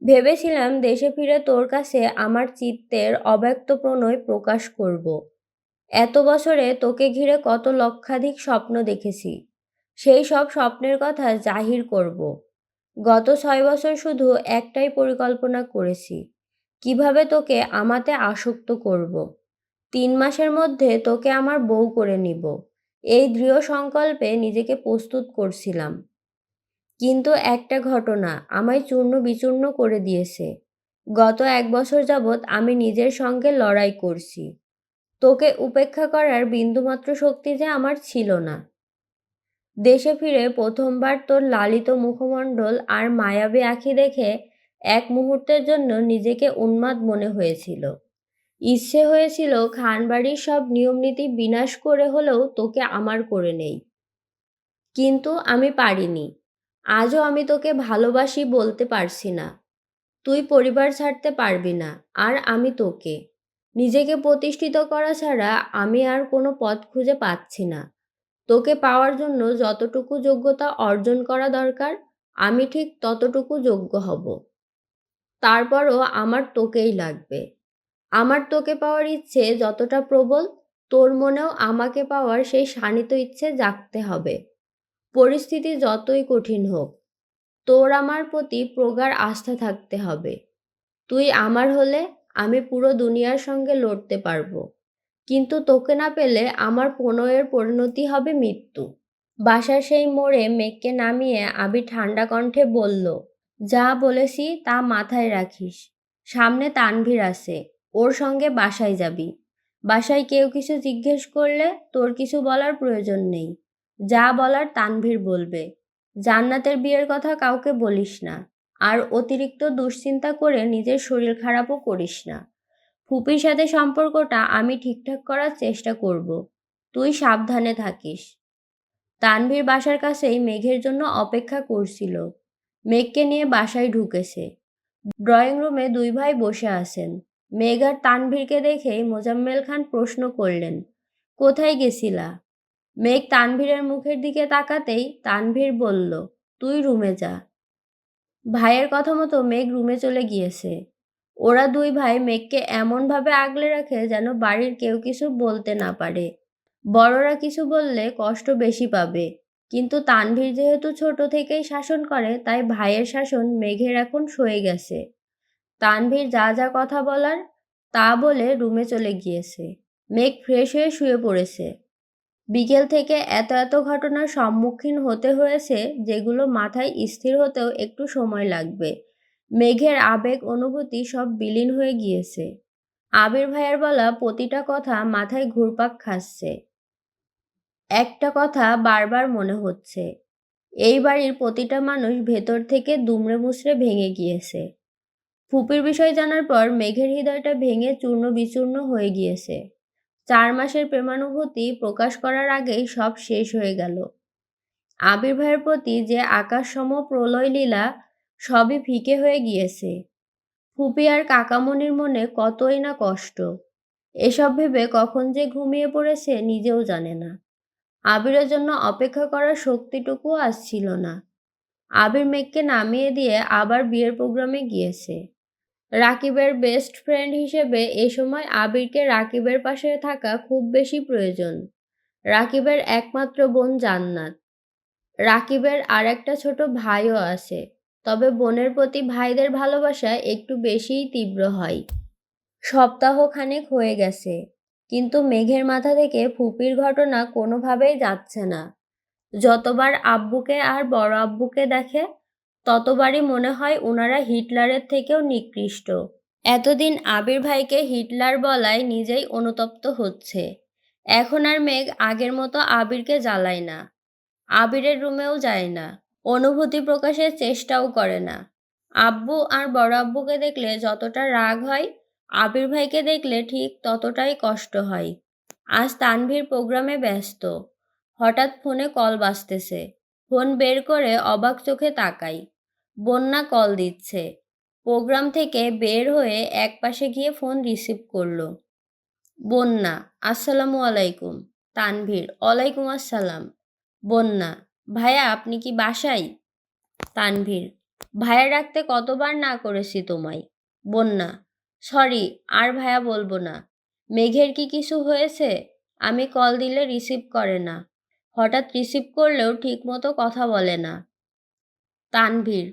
ভেবেছিলাম দেশে ফিরে তোর কাছে আমার চিত্তের অব্যক্ত প্রণয় প্রকাশ করব। এত বছরে তোকে ঘিরে কত লক্ষাধিক স্বপ্ন দেখেছি। সেই সব স্বপ্নের কথা জাহির করব। গত 6 বছর শুধু একটাই পরিকল্পনা করেছি, কিভাবে তোকে আমাতে আসক্ত করব। 3 মাসের মধ্যে তোকে আমার বউ করে নিব। এই দৃঢ় সংকল্পে নিজেকে প্রস্তুত করছিলাম। কিন্তু একটা ঘটনা আমায় চূর্ণ বিচূর্ণ করে দিয়েছে। গত 1 বছর যাবৎ আমি নিজের সঙ্গে লড়াই করছি। তোকে উপেক্ষা করার বিন্দুমাত্র শক্তি যে আমার ছিল না। দেশে ফিরে প্রথমবার তোর লালিত মুখমণ্ডল আর মায়াবী আঁখি দেখে এক মুহূর্তের জন্য নিজেকে উন্মাদ মনে হয়েছিল। ইচ্ছে হয়েছিল খানবাড়ির সব নিয়মনীতি বিনাশ করে হলেও তোকে আমার করে নেই। কিন্তু আমি পারিনি। আজও আমি তোকে ভালোবাসি বলতে পারছি না। তুই পরিবার ছাড়তে পারবি না, আর আমি তোকে। নিজেকে প্রতিষ্ঠিত করা ছাড়া আমি আর কোনো পথ খুঁজে পাচ্ছি না। তোকে পাওয়ার জন্য যতটুকু যোগ্যতা অর্জন করা দরকার, আমি ঠিক ততটুকু যোগ্য হব। তারপরও আমার তোকেই লাগবে। আমার তোকে পাওয়ার ইচ্ছে যতটা প্রবল, তোর মনেও আমাকে পাওয়ার সেই শাণিত ইচ্ছে জাগতে হবে। পরিস্থিতি যতই কঠিন হোক, তোর আমার প্রতি প্রগাঢ় আস্থা থাকতে হবে। তুই আমার হলে আমি পুরো দুনিয়ার সঙ্গে লড়তে পারবো। কিন্তু তোকে না পেলে আমার প্রণয়ের পরিণতি হবে মৃত্যু। বাসার সেই মোড়ে মেঘকে নামিয়ে আবির ঠান্ডা কণ্ঠে বলল, যা বলেছি তা মাথায় রাখিস। সামনে তানভীর আছে, ওর সঙ্গে বাসায় যাবি। বাসায় কেউ কিছু জিজ্ঞেস করলে তোর কিছু বলার প্রয়োজন নেই। যা বলার তানভীর বলবে। জান্নাতের বিয়ের কথা কাউকে বলিস না। আর অতিরিক্ত দুশ্চিন্তা করে নিজের শরীর খারাপও করিস না। ফুপির সাথে সম্পর্কটা আমি ঠিকঠাক করার চেষ্টা করব। তুই সাবধানে থাকিস। তানভীর বাসার কাছেই মেঘের জন্য অপেক্ষা করছিল। মেঘকে নিয়ে বাসায় ঢুকেছে। ড্রয়িং রুমে দুই ভাই বসে আছেন। মেঘ আর তানভীরকে দেখেই মোজাম্মেল খান প্রশ্ন করলেন, কোথায় গেছিলা? মেঘ তানভীরের মুখের দিকে তাকাতেই তানভীর বলল, তুই রুমে যা। ভাইয়ের কথা মতো মেঘ রুমে চলে গিয়েছে। ওরা দুই ভাই মেঘকে এমনভাবে আগলে রাখে যেন বাড়ির কেউ কিছু বলতে না পারে। বড়রা কিছু বললে কষ্ট বেশি পাবে। কিন্তু তানভীর যেহেতু ছোট থেকেই শাসন করে, তাই ভাইয়ের শাসন মেঘের এখন সয়ে গেছে। তানভীর যা যা কথা বলার তা বলে রুমে চলে গিয়েছে। মেঘ ফ্রেশ হয়ে শুয়ে পড়েছে। বিকেল থেকে এত এত ঘটনার সম্মুখীন হতে হয়েছে, যেগুলো মাথায় স্থির হতেও একটু সময় লাগবে। মেঘের আবেগ অনুভূতি সব বিলীন হয়ে গিয়েছে। আবির ভাইয়ের বলা প্রতিটা কথা মাথায় ঘুরপাক খাচ্ছে। একটা কথা বারবার মনে হচ্ছে, এই বাড়ির প্রতিটা মানুষ ভেতর থেকে দুমড়ে মুচড়ে ভেঙে গিয়েছে। ফুপির বিষয় জানার পর মেঘের হৃদয়টা ভেঙে চূর্ণ বিচূর্ণ হয়ে গিয়েছে। 4 মাসের প্রেমানুভূতি প্রকাশ করার আগেই সব শেষ হয়ে গেল। আবির ভাইয়ের প্রতি যে আকাশসম প্রলয় লীলা সবই ফিকে হয়ে গিয়েছে। ফুপি আর কাকামণির মনে কতই না কষ্ট। এসব ভেবে কখন যে ঘুমিয়ে পড়েছে নিজেও জানে না। আবিরের জন্য অপেক্ষা করার শক্তিটুকুও আজ ছিল না। আবির মেঘকে নামিয়ে দিয়ে আবার বিয়ের প্রোগ্রামে গিয়েছে। রাকিবের বেস্ট ফ্রেন্ড হিসেবে এ সময় আবিরকে রাকিবের পাশে থাকা খুব বেশি প্রয়োজন। রাকিবের একমাত্র বোন জান্নাত। রাকিবের আর একটা ছোট ভাইও আছে, তবে বোনের প্রতি ভাইদের ভালোবাসা একটু বেশিই তীব্র হয়। সপ্তাহখানেক হয়ে গেছে, কিন্তু মেঘের মাথা থেকে ফুপির ঘটনা কোনোভাবেই যাচ্ছে না। যতবার আব্বুকে আর বড় আব্বুকে দেখে ততবারই মনে হয় ওনারা হিটলারের থেকেও নিকৃষ্ট। এতদিন আবির ভাইকে হিটলার বলায় নিজেই অনুতপ্ত হচ্ছে। এখন আর মেঘ আগের মতো আবিরকে জ্বালায় না, আবিরের রুমেও যায় না, অনুভূতি প্রকাশের চেষ্টাও করে না। আব্বু আর বড় আব্বুকে দেখলে যতটা রাগ হয়, আবির ভাইকে দেখলে ঠিক ততটাই কষ্ট হয়। আজ তানভীর প্রোগ্রামে ব্যস্ত। হঠাৎ ফোনে কল বাজতেছে। ফোন বের করে অবাক চোখে তাকাই। বন্যা কল দিচ্ছে। প্রোগ্রাম থেকে বের হয়ে একপাশে গিয়ে ফোন রিসিভ করলো। বন্যা, আসসালামু আলাইকুম। তানভীর, ওয়ালাইকুম আসসালাম। বন্যা, ভাইয়া আপনি কি বাসায়? তানভীর, ভাইয়া ডাকতে কতবার না করেছি তোমায়। বন্যা, সরি, আর ভাইয়া বলবো না। মেঘের কি কিছু হয়েছে? আমি কল দিলে রিসিভ করে না। হঠাৎ রিসিভ করলেও ঠিকমতো কথা বলে না। তানভীর,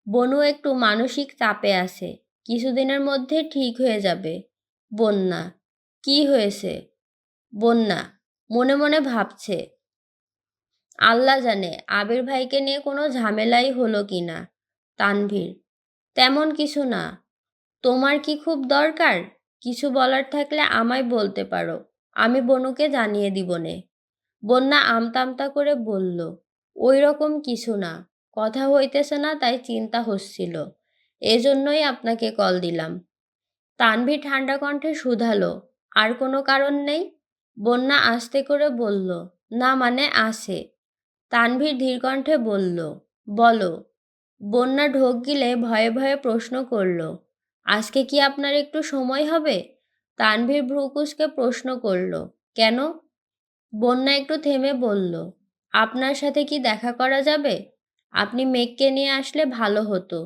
বনু একটু মানসিক চাপে আছে, কিছুদিনের মধ্যে ঠিক হয়ে যাবে। বন্যা, কি হয়েছে? বন্যা, মনে মনে ভাবছে, আল্লাহ জানে আবির ভাইকে নিয়ে কোনো ঝামেলাই হলো কি না। তানভীর, তেমন কিছু না। তোমার কি খুব দরকার? কিছু বলার থাকলে আমায় বলতে পারো, আমি বনুকে জানিয়ে দিবনে। বন্যা আমতা আমতা করে বলল, ওই রকম কিছু না, কথা হইতেছে না তাই চিন্তা হচ্ছিল, এজন্যই আপনাকে কল দিলাম। তানভীর ঠান্ডা কণ্ঠে শুধালো, আর কোনো কারণ নেই? বন্যা আস্তে করে বলল, না মানে আছে। তানভীর ধীর কণ্ঠে বলল, বলো। বন্যা ঢোক গিলে ভয়ে ভয়ে প্রশ্ন করল, আজকে কি আপনার একটু সময় হবে? তানভীর ভ্রুকুচকে প্রশ্ন করল, কেন? বন্যা একটু থেমে বলল, আপনার সাথে কি দেখা করা যাবে? আপনি মেঘকে নিয়ে আসলে ভালো হতো,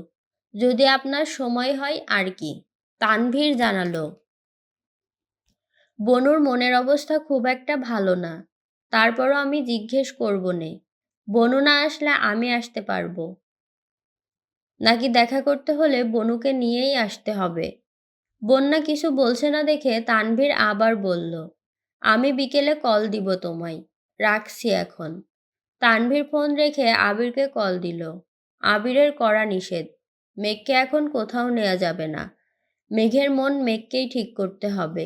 যদি আপনার সময় হয় আর কি। তানভীর জানালো, বনুর মনের অবস্থা খুব একটা ভালো না, তারপরও আমি জিজ্ঞেস করব নে। বনু না আসলে আমি আসতে পারবো নাকি দেখা করতে হলে বনুকে নিয়েই আসতে হবে? বন্যা কিছু বলছে না দেখে তানভীর আবার বলল, আমি বিকেলে কল দিব তোমায়, রাখছি এখন। তানভীর ফোন রেখে আবিরকে কল দিল। আবিরের কড়া নিষেধ, মেঘকে এখন কোথাও নেওয়া যাবে না। মেঘের মন মেঘকেই ঠিক করতে হবে।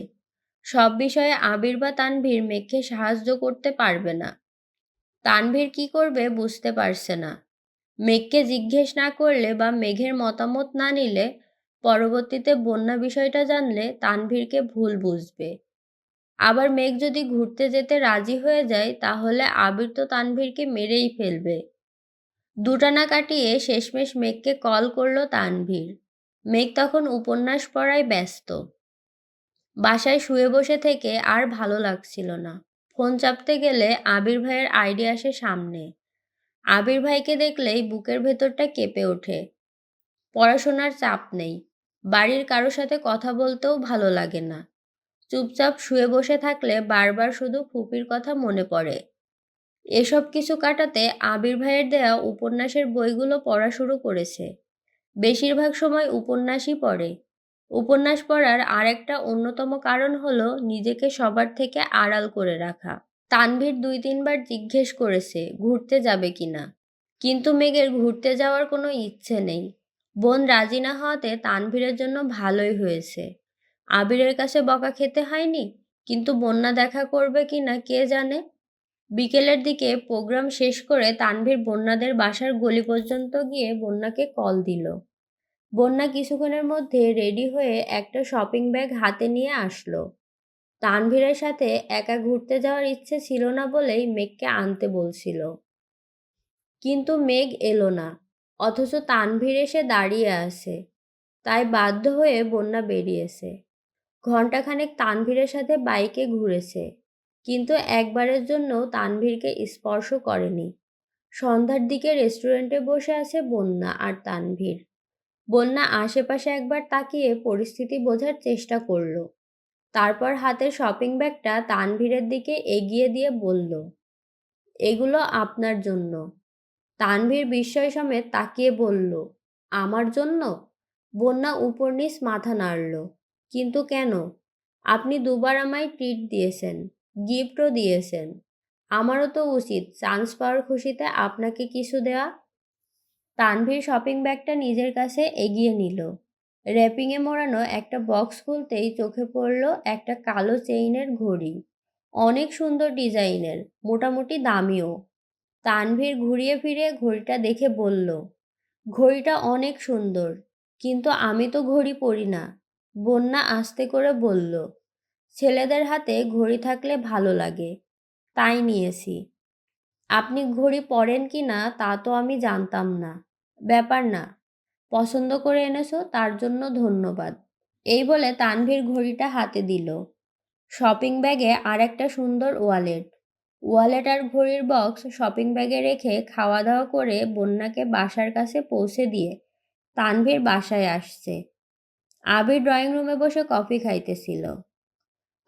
সব বিষয়ে আবির বা তানভীর মেঘকে সাহায্য করতে পারবে না। তানভীর কি করবে বুঝতে পারছে না। মেঘকে জিজ্ঞেস না করলে বা মেঘের মতামত না নিলে পরবর্তীতে বন্যা বিষয়টা জানলে তানভীরকে ভুল বুঝবে। আবার মেঘ যদি ঘুরতে যেতে রাজি হয়ে যায় তাহলে আবির তো তানভীরকে মেরেই ফেলবে। দুটা না কাটিয়ে শেষমেশ মেঘকে কল করলো তানভীর। মেঘ তখন উপন্যাস পড়ায় ব্যস্ত। বাসায় শুয়ে বসে থেকে আর ভালো লাগছিল না। ফোন চাপতে গেলে আবির ভাইয়ের আইডি আসে সামনে। আবির ভাইকে দেখলেই বুকের ভেতরটা কেঁপে ওঠে। পড়াশোনার চাপ নেই, বাড়ির কারো সাথে কথা বলতেও ভালো লাগে না। চুপচাপ শুয়ে বসে থাকলে বারবার শুধু ফুপির কথা মনে পড়ে। এসব কিছু কাটাতে আবির ভাইয়ের দেয়া উপন্যাসের বইগুলো পড়া শুরু করেছে। বেশিরভাগ সময় উপন্যাসই পড়ে। উপন্যাস পড়ার আরেকটা অন্যতম কারণ হলো নিজেকে সবার থেকে আড়াল করে রাখা। তানভীর 2-3 বার জিজ্ঞেস করেছে ঘুরতে যাবে কিনা, কিন্তু মেঘের ঘুরতে যাওয়ার কোনো ইচ্ছে নেই। বোন রাজি না হওয়াতে তানভীরের জন্য ভালোই হয়েছে। আবিরের কাছে বকা খেতে হয়নি, কিন্তু বন্যা দেখা করবে কিনা কে জানে। বিকেলের দিকে প্রোগ্রাম শেষ করে তানভীর বন্যাদের বাসার গলি পর্যন্ত গিয়ে বন্যাকে কল দিল। বন্যা কিছুক্ষণের মধ্যে রেডি হয়ে একটা শপিং ব্যাগ হাতে নিয়ে আসলো। তানভীরের সাথে একা ঘুরতে যাওয়ার ইচ্ছে ছিল না বলেই মেঘকে আনতে বলছিল। কিন্তু মেঘ এলো না, অথচ তানভীর এসে দাঁড়িয়ে আছে। তাই বাধ্য হয়ে বন্যা বেরিয়েছে। ঘণ্টাখানেক তানভীরের সাথে বাইকে ঘুরেছে, কিন্তু একবারের জন্যও তানভীরকে স্পর্শ করেনি। সন্ধ্যার দিকে রেস্টুরেন্টে বসে আছে বন্যা আর তানভীর। বন্যা আশেপাশে একবার তাকিয়ে পরিস্থিতি বোঝার চেষ্টা করল। তারপর হাতের শপিং ব্যাগটা তানভীরের দিকে এগিয়ে দিয়ে বলল, এগুলো আপনার জন্য। তানভীর বিস্ময় সমেত তাকিয়ে বলল, আমার জন্য? বন্যা উপর নিচ মাথা নাড়ল। কিন্তু কেন? আপনি দুবার আমায় ট্রিট দিয়েছেন, গিফটও দিয়েছেন। আমারও তো উচিত চান্স পাওয়ার খুশিতে আপনাকে কিছু দেওয়া। তানভীর শপিং ব্যাগটা নিজের কাছে এগিয়ে নিল। র্যাপিংয়ে মোড়ানো একটা বক্স খুলতেই চোখে পড়ল একটা কালো চেইনের ঘড়ি। অনেক সুন্দর ডিজাইনের, মোটামুটি দামিও। তানভীর ঘুরিয়ে ফিরিয়ে ঘড়িটা দেখে বলল, ঘড়িটা অনেক সুন্দর, কিন্তু আমি তো ঘড়ি পরি না। বন্যা আস্তে করে বলল, ছেলেদের হাতে ঘড়ি থাকলে ভালো লাগে, তাই নিয়েছি। আপনি ঘড়ি পরেন কি না তা তো আমি জানতাম না। ব্যাপার না, পছন্দ করে এনেছো তার জন্য ধন্যবাদ। এই বলে তানভীর ঘড়িটা হাতে দিল। শপিং ব্যাগে আর একটা সুন্দর ওয়ালেট। ওয়ালেট আর ঘড়ির বক্স শপিং ব্যাগে রেখে খাওয়া দাওয়া করে বন্যাকে বাসার কাছে পৌঁছে দিয়ে তানভীর বাসায় আসছে। আবির ড্রয়িং রুমে বসে কফি খাইতেছিল।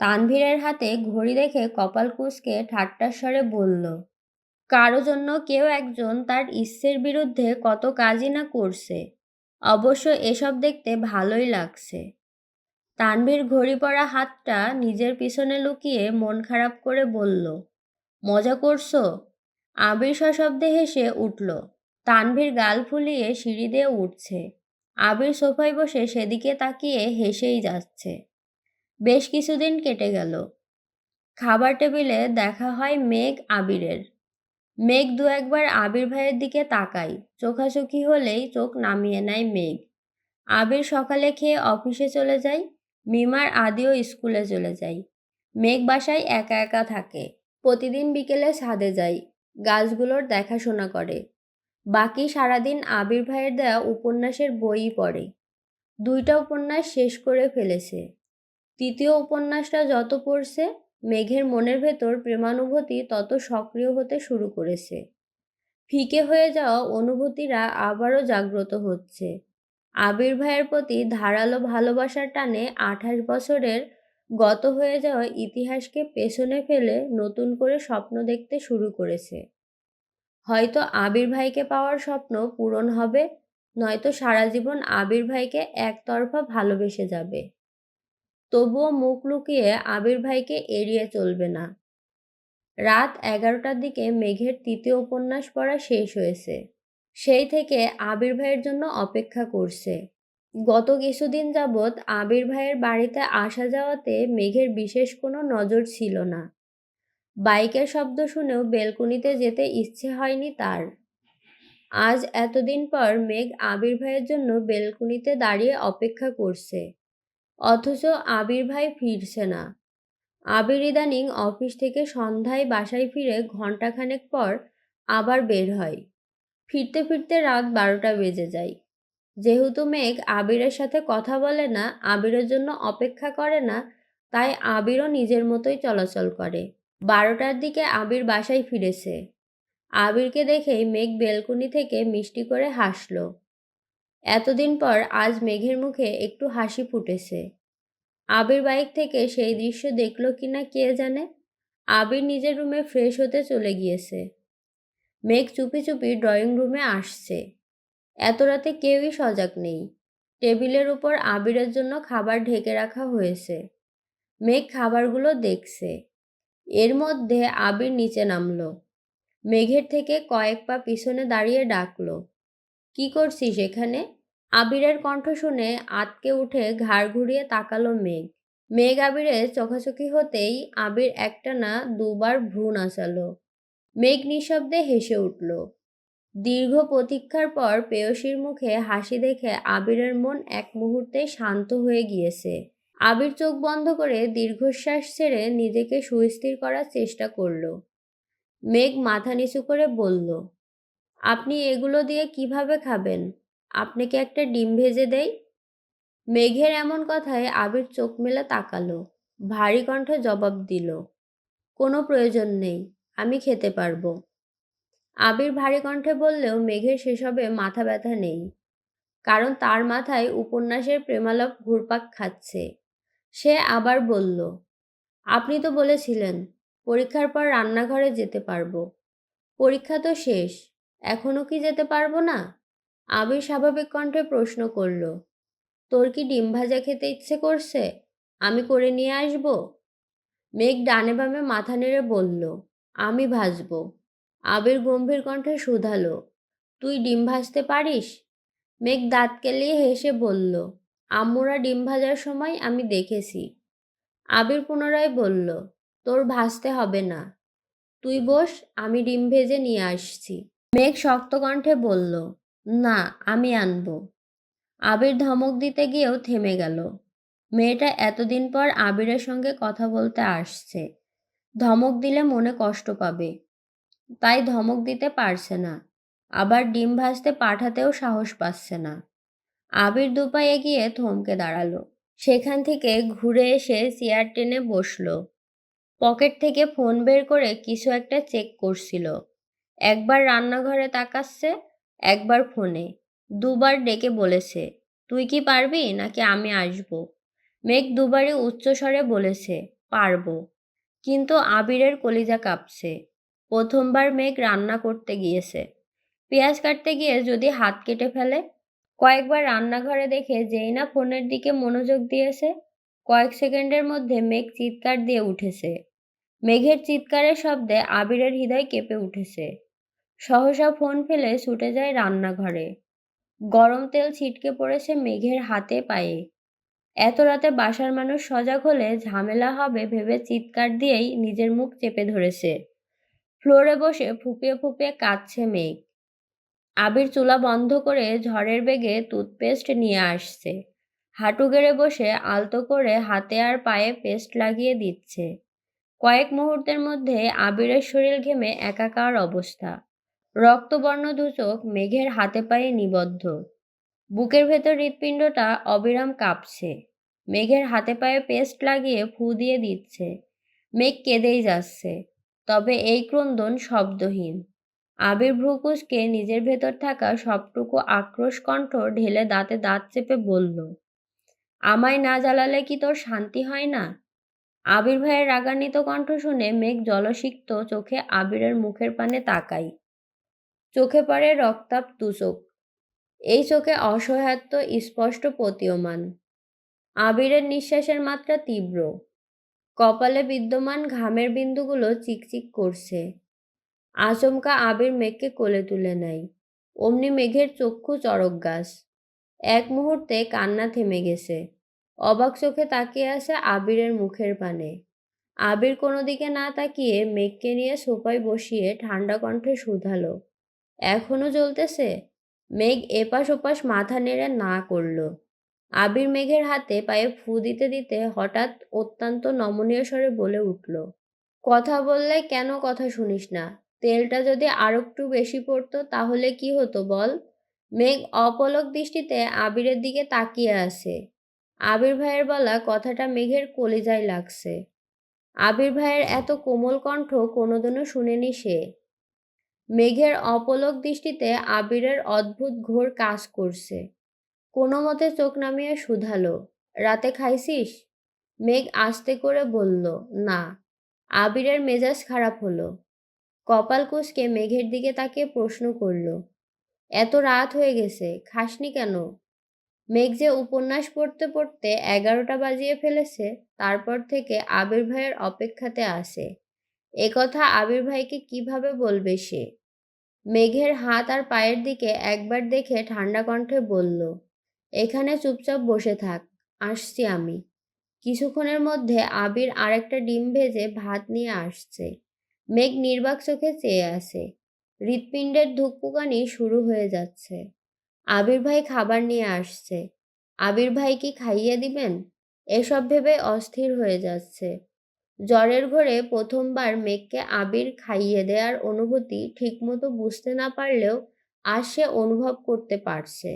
তানভীরের হাতে ঘড়ি দেখে কপাল কুঁচকে ঠাট্টার স্বরে বলল, কারো জন্য কেউ একজন তার ইচ্ছের বিরুদ্ধে কত কাজই না করছে। অবশ্য এসব দেখতে ভালোই লাগছে। তানভীর ঘড়ি পরা হাতটা নিজের পিছনে লুকিয়ে মন খারাপ করে বলল, মজা করছো? আবির সশব্দে হেসে উঠল। তানভীর গাল ফুলিয়ে সিঁড়ি দিয়ে উঠছে। আবির সোফায় বসে সেদিকে তাকিয়ে হেসেই যাচ্ছে। বেশ কিছুদিন কেটে গেল। খাবার টেবিলে দেখা হয় মেঘ আবিরের। মেঘ দু একবার আবির ভাইয়ের দিকে তাকায়, চোখাচোখি হলেই চোখ নামিয়ে নেয় মেঘ। আবির সকালে খেয়ে অফিসে চলে যায়, মিমার আদিও স্কুলে চলে যায়। মেঘ বাসায় একা একা থাকে। প্রতিদিন বিকেলে ছাদে যায়, গাছগুলোর দেখাশোনা করে। বাকি সারাদিন আবির ভাইয়ের দেওয়া উপন্যাসের বইই পড়ে। 2টা উপন্যাস শেষ করে ফেলেছে। তৃতীয় উপন্যাসটা যত পড়ছে, মেঘের মনের ভেতর প্রেমানুভূতি তত সক্রিয় হতে শুরু করেছে। ফিকে হয়ে যাওয়া অনুভূতিরা আবারও জাগ্রত হচ্ছে। আবির ভাইয়ের প্রতি ধারালো ভালোবাসার টানে 28 বছরের গত হয়ে যাওয়া ইতিহাসকে পেছনে ফেলে নতুন করে স্বপ্ন দেখতে শুরু করেছে। হয়তো আবির ভাইকে পাওয়ার স্বপ্ন পূরণ হবে, নয়তো সারা জীবন আবির ভাইকে একতরফা ভালোবেসে যাবে। তবুও মুখ লুকিয়ে আবির ভাইকে এড়িয়ে চলবে না। রাত 11টার দিকে মেঘের তৃতীয় উপন্যাস পড়া শেষ হয়েছে। সেই থেকে আবির ভাইয়ের জন্য অপেক্ষা করছে। গত কিছুদিন যাবৎ আবির ভাইয়ের বাড়িতে আসা যাওয়াতে মেঘের বিশেষ কোনো নজর ছিল না। বাইকের শব্দ শুনেও বেলকনিতে যেতে ইচ্ছে হয়নি তার। আজ এতদিন পর মেঘ আবির ভাইয়ের জন্য বেলকনিতে দাঁড়িয়ে অপেক্ষা করছে, অথচ আবির ভাই ফিরছে না। আবির ইদানিং অফিস থেকে সন্ধ্যায় বাসায় ফিরে ঘণ্টাখানেক পর আবার বের হয়। ফিরতে ফিরতে রাত 12টা বেজে যায়। যেহেতু মেঘ আবিরের সাথে কথা বলে না, আবিরের জন্য অপেক্ষা করে না, তাই আবিরও নিজের মতোই চলাচল করে। 12টার দিকে আবির বাসায় ফিরেছে। আবিরকে দেখেই মেঘ বেলকনি থেকে মিষ্টি করে হাসল। এতদিন পর আজ মেঘের মুখে একটু হাসি ফুটেছে। আবির বাইক থেকে সেই দৃশ্য দেখল কিনা কে জানে। আবির নিজের রুমে ফ্রেশ হতে চলে গিয়েছে। মেঘ চুপি চুপি ড্রয়িং রুমে আসছে। এত রাতে কেউই সজাগ নেই। টেবিলের উপর আবিরের জন্য খাবার ঢেকে রাখা হয়েছে। মেঘ খাবারগুলো দেখছে। এর মধ্যে আবির নিচে নামলো। মেঘের থেকে কয়েক পা পিছনে দাঁড়িয়ে ডাকলো, কি করছিস এখানে? আবিরের কণ্ঠ শুনে আঁতকে উঠে ঘাড় ঘুরিয়ে তাকালো মেঘ। মেঘ আবিরের চোখাচোখি হতেই আবির একটানা দুবার ভ্রু নাচালো। মেঘ নিঃশব্দে হেসে উঠল। দীর্ঘ প্রতীক্ষার পর প্রেয়সীর মুখে হাসি দেখে আবিরের মন এক মুহূর্তেই শান্ত হয়ে গিয়েছে। আবির চোখ বন্ধ করে দীর্ঘশ্বাস ছেড়ে নিজেকে সুস্থির করার চেষ্টা করল। মেঘ মাথা নিচু করে বলল, আপনি এগুলো দিয়ে কিভাবে খাবেন? আপনাকে একটা ডিম ভেজে দেই? মেঘের এমন কথায় আবির চোখ মেলে তাকালো। ভারী কণ্ঠে জবাব দিল, কোনো প্রয়োজন নেই, আমি খেতে পারবো। আবির ভারী কণ্ঠে বললেও মেঘের সেসবে মাথা ব্যথা নেই, কারণ তার মাথায় উপন্যাসের প্রেমালাপ ঘুরপাক খাচ্ছে। সে আবার বলল, আপনি তো বলেছিলেন পরীক্ষার পর রান্নাঘরে যেতে পারবো। পরীক্ষা তো শেষ, এখনো কি যেতে পারবো না? আবির স্বাভাবিক কণ্ঠে প্রশ্ন করল, তোর কি ডিম ভাজা খেতে ইচ্ছে করছে? আমি করে নিয়ে আসবো? মেঘ ডানে বামে মাথা নেড়ে বলল, আমি ভাজবো। আবির গম্ভীর কণ্ঠে শুধালো, তুই ডিম ভাজতে পারিস? মেঘ দাঁত কেলিয়ে হেসে বলল, আম্মুরা ডিম ভাজার সময় আমি দেখেছি। আবির পুনরায় বলল, তোর ভাজতে হবে না, তুই বস, আমি ডিম ভেজে নিয়ে আসছি। মেঘ শক্ত কণ্ঠে বলল, না, আমি আনবো। আবির ধমক দিতে গিয়েও থেমে গেল। মেয়েটা এতদিন পর আবিরের সঙ্গে কথা বলতে আসছে, ধমক দিলে মনে কষ্ট পাবে, তাই ধমক দিতে পারছে না। আবার ডিম ভাজতে পাঠাতেও সাহস পাচ্ছে না। আবির দুপা এগিয়ে থমকে দাঁড়ালো। সেখান থেকে ঘুরে এসে চেয়ার টেনে বসলো। পকেট থেকে ফোন বের করে কিছু একটা চেক করছিল। একবার রান্নাঘরে তাকাচ্ছে, একবার ফোনে। দুবার ডেকে বলেছে, তুই কি পারবি নাকি আমি আসবো? মেঘ দুবারই উচ্চস্বরে বলেছে, পারবো। কিন্তু আবিরের কলিজা কাঁপছে। প্রথমবার মেঘ রান্না করতে গিয়েছে, পেঁয়াজ কাটতে গিয়ে যদি হাত কেটে ফেলে। কয়েকবার রান্নাঘরে দেখে যেই না ফোনের দিকে মনোযোগ দিয়েছে, কয়েক সেকেন্ডের মধ্যে মেঘ চিৎকার দিয়ে উঠেছে। মেঘের চিৎকারের শব্দে আবিরের হৃদয় কেঁপে উঠেছে। সহসা ফোন ফেলে ছুটে যায় রান্নাঘরে। গরম তেল ছিটকে পড়েছে মেঘের হাতে পায়ে। এত রাতে বাসার মানুষ সজাগ হলে ঝামেলা হবে ভেবে চিৎকার দিয়েই নিজের মুখ চেপে ধরেছে। ফ্লোরে বসে ফুপিয়ে ফুপিয়ে কাঁদছে মেঘ। আবির চুলা বন্ধ করে ঝড়ের বেগে টুথপেস্ট নিয়ে আসছে। হাঁটু গেড়ে বসে আলতো করে হাতে আর পায়ে পেস্ট লাগিয়ে দিচ্ছে। কয়েক মুহূর্তের মধ্যে আবিরের শরীর ঘেমে একাকার অবস্থা। রক্তবর্ণ দুচোখ মেঘের হাতে পায়ে নিবদ্ধ। বুকের ভেতর হৃৎপিণ্ডটা অবিরাম কাঁপছে। মেঘের হাতে পায়ে পেস্ট লাগিয়ে ফু দিয়ে দিচ্ছে। মেঘ কেঁদেই যাচ্ছে, তবে এই ক্রন্দন শব্দহীন। আবির ভ্রু কুঁচকে নিজের ভেতর থাকা সবটুকু আক্রোশ কণ্ঠ ঢেলে দাঁতে দাঁত চেপে বলল, আমায় না জ্বালালে কি তোর শান্তি হয় না? আবির ভাইয়ের রাগান্বিত কণ্ঠ শুনে মেঘ জলসিক্ত চোখে আবিরের মুখের পানে তাকাই। চোখে পড়ে রক্তাভ দুচোখ। এই চোখে অসহায়ত্ব স্পষ্ট প্রতীয়মান। আবিরের নিঃশ্বাসের মাত্রা তীব্র। কপালে বিদ্যমান ঘামের বিন্দুগুলো চিকচিক করছে। আচমকা আবির মেঘকে কোলে তুলে নেয়। অমনি মেঘের চক্ষু চড়ক গাছ। এক মুহূর্তে কান্না থেমে গেছে। অবাক চোখে তাকিয়ে আছে আবিরের মুখের পানে। আবির কোনো দিকে না তাকিয়ে মেঘকে নিয়ে সোফায় বসিয়ে ঠান্ডা কণ্ঠে শুধালো, এখনো জ্বলতেছে? মেঘ এপাশ ওপাশ মাথা নেড়ে না করল। আবির মেঘের হাতে পায়ে ফু দিতে দিতে হঠাৎ অত্যন্ত নমনীয় স্বরে বলে উঠল, কথা বললে কেন কথা শুনিস না? তেলটা যদি আরেকটু বেশি পড়তো তাহলে কি হতো বল? মেঘ অপলক দৃষ্টিতে আবিরের দিকে তাকিয়ে আছে। আবির ভাইয়ের বলা কথাটা মেঘের কলিজায় লাগছে। আবির ভাইয়ের এত কোমল কণ্ঠ কোনোদিনও শুনেনি সে। মেঘের অপলক দৃষ্টিতে আবিরের অদ্ভুত ঘোর কাজ করছে। কোনো মতে চোখ নামিয়ে শুধালো, রাতে খাইছিস? মেঘ আস্তে করে বলল, না। আবিরের মেজাজ খারাপ হলো। কপাল কুঁচকে মেঘের দিকে তাকিয়ে প্রশ্ন করল, এত রাত হয়ে গেছে, খাসনি কেন? মেঘ যে উপন্যাস পড়তে পড়তে 11টা বাজিয়ে ফেলেছে, তারপর থেকে আবির ভাইয়ের অপেক্ষাতে আসে। একথা আবির ভাইকে কিভাবে বলবে সে? মেঘের হাত আর পায়ের দিকে একবার দেখে ঠান্ডা কণ্ঠে বলল, এখানে চুপচাপ বসে থাক, আসছি আমি। কিছুক্ষণের মধ্যে আবির আরেকটা ডিম ভেজে ভাত নিয়ে আসছে। মেঘ নির্বাক চোখে চেয়ে আছে। হৃৎপিণ্ডের ধুকপুকানি শুরু হয়ে যাচ্ছে। আবির ভাই খাবার নিয়ে আসছে। আবির ভাই কি খাইয়ে দিবেন? এসব ভেবে অস্থির হয়ে যাচ্ছে। জ্বরের ঘোরে প্রথমবার মেঘকে আবির খাইয়ে দেওয়ার অনুভূতি ঠিকমতো বুঝতে না পারলেও আজ সে অনুভব করতে পারছে।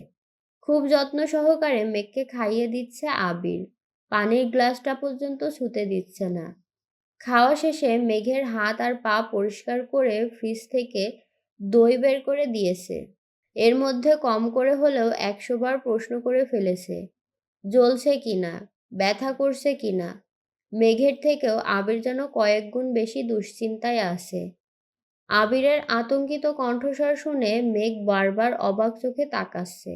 খুব যত্ন সহকারে মেঘকে খাইয়ে দিচ্ছে আবির। পানির গ্লাসটা পর্যন্ত ছুঁতে দিচ্ছে না। খাওয়া শেষে মেঘের হাত আর পা পরিষ্কার করে ফ্রিজ থেকে দই বের করে দিয়েছে। এর মধ্যে কম করে হলেও ১০০ বার প্রশ্ন করে ফেলেছে, জ্বলছে কিনা, ব্যথা করছে কিনা। মেঘের থেকেও আবির যেন কয়েক গুণ বেশি দুশ্চিন্তায় আছে। আবিরের আতঙ্কিত কণ্ঠস্বর শুনে মেঘ বারবার অবাক চোখে তাকাচ্ছে।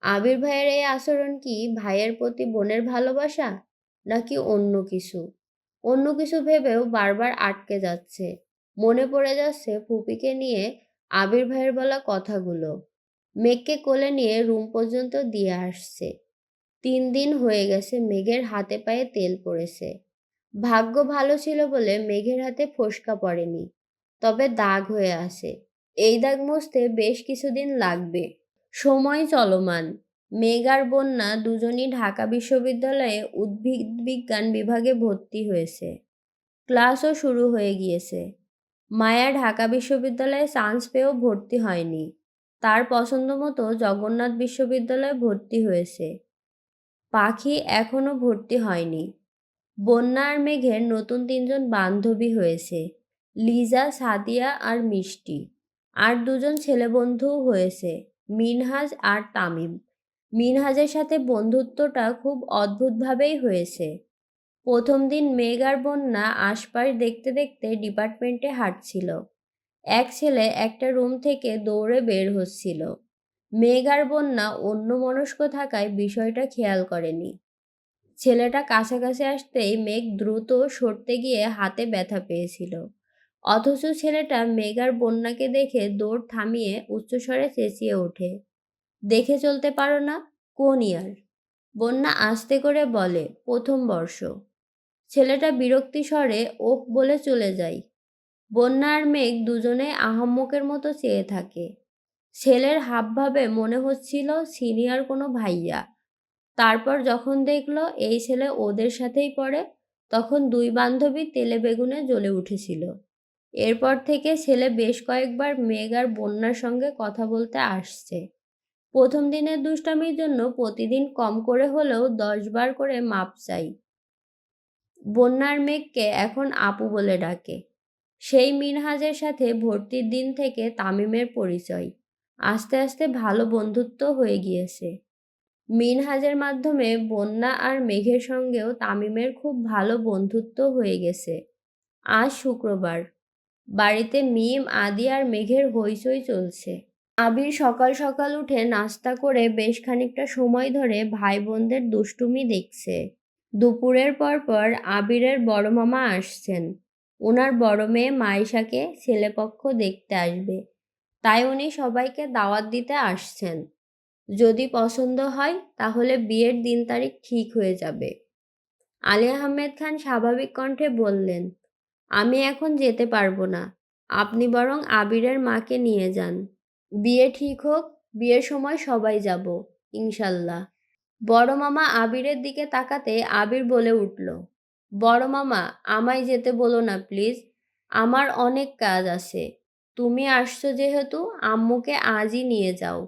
আবির ভাইয়ের এই আচরণ কি ভাইয়ের প্রতি বোনের ভালোবাসা, নাকি অন্য কিছু? অন্য কিছু ভেবেও বারবার আটকে যাচ্ছে। মনে পড়ে যাচ্ছে ফুপিকে নিয়ে আবির ভাইয়ের বলা কথাগুলো। মেঘকে কোলে নিয়ে রুম পর্যন্ত দিয়ে আসছে। ৩ দিন হয়ে গেছে মেঘের হাতে পায়ে তেল পড়েছে। ভাগ্য ভালো ছিল বলে মেঘের হাতে ফোস্কা পড়েনি, তবে দাগ হয়ে আছে। এই দাগ মুছতে বেশ কিছুদিন লাগবে। সময় চলমান। মেঘ আর বন্যা দুজনই ঢাকা বিশ্ববিদ্যালয়ে উদ্ভিদ বিজ্ঞান বিভাগে ভর্তি হয়েছে। ক্লাসও শুরু হয়ে গিয়েছে। মায়া ঢাকা বিশ্ববিদ্যালয়ে চান্স পেয়েও ভর্তি হয়নি। তার পছন্দ মতো জগন্নাথ বিশ্ববিদ্যালয়ে ভর্তি হয়েছে। পাখি এখনো ভর্তি হয়নি। বন্যা আর মেঘের নতুন ৩ জন বান্ধবী হয়েছে, লিজা, সাদিয়া আর মিষ্টি। আর ২ জন ছেলে বন্ধুও হয়েছে, মিনহাজ আর তামিম। মিনহাজের সাথে বন্ধুত্বটা খুব অদ্ভুতভাবেই হয়েছে। প্রথম দিন মেঘ আর বন্যা আশপাশ দেখতে দেখতে ডিপার্টমেন্টে হাঁটছিল। এক ছেলে একটা রুম থেকে দৌড়ে বের হচ্ছিল। মেঘ আর বন্যা অন্যমনস্ক থাকায় বিষয়টা খেয়াল করেনি। ছেলেটা কাছাকাছি আসতেই মেঘ দ্রুত সরতে গিয়ে হাতে ব্যথা পেয়েছিল। অথচ ছেলেটা মেঘ আর বন্যাকে দেখে দৌড় থামিয়ে উচ্চস্বরে চেঁচিয়ে ওঠে, দেখে চলতে পারো না? কোন ইয়ার? বন্যা আস্তে করে বলে, প্রথম বর্ষ। ছেলেটা বিরক্তি স্বরে ওহ বলে চলে যায়। বন্যা আর মেঘ দুজনেই আহাম্মকের মতো চেয়ে থাকে। ছেলের হাবভাবে মনে হচ্ছিল সিনিয়র কোনো ভাইয়া। তারপর যখন দেখল এই ছেলে ওদের সাথেই পড়ে, তখন ২ বান্ধবী তেলে বেগুনে জ্বলে উঠেছিল। এরপর থেকে ছেলে বেশ কয়েকবার মেঘ আর বন্যার সঙ্গে কথা বলতে আসছে। প্রথম দিনের দুষ্টামির জন্য প্রতিদিন কম করে হলেও ১০ বার করে মাপ চাই। বন্যার মেঘকে এখন আপু বলে ডাকে। সেই মিনহাজের সাথে ভর্তির দিন থেকে তামিমের পরিচয়। আস্তে আস্তে ভালো বন্ধুত্ব হয়ে গিয়েছে। মিনহাজের মাধ্যমে বন্যা আর মেঘের সঙ্গেও তামিমের খুব ভালো বন্ধুত্ব হয়ে গেছে। আজ শুক্রবার। বাড়িতে মিম, আদি আর মেঘের হইচই চলছে। আবির সকাল সকাল উঠে নাস্তা করে বেশ খানিকটা সময় ধরে ভাই বোনদের দুষ্টুমি দেখছে। দুপুরের পর আবিরের বড় মামা আসছেন। ওনার বড় মেয়ে মাইশাকে ছেলেপক্ষ দেখতে আসবে, তাই উনি সবাইকে দাওয়াত দিতে আসছেন। যদি পছন্দ হয় তাহলে বিয়ের দিন তারিখ ঠিক হয়ে যাবে। আলী আহমেদ খান স্বাভাবিক কণ্ঠে বললেন, আমি এখন যেতে পারবো না, আপনি বরং আবিরের মাকে নিয়ে যান। বিয়ে ঠিক হোক, বিয়ের সময় সবাই যাব, ইনশাল্লাহ। বড় মামা আবিরের দিকে তাকাতে আবির বলে উঠল, বড় মামা আমায় যেতে বলো না প্লিজ, আমার অনেক কাজ আছে। তুমি আসছো যেহেতু আম্মুকে আজই নিয়ে যাও,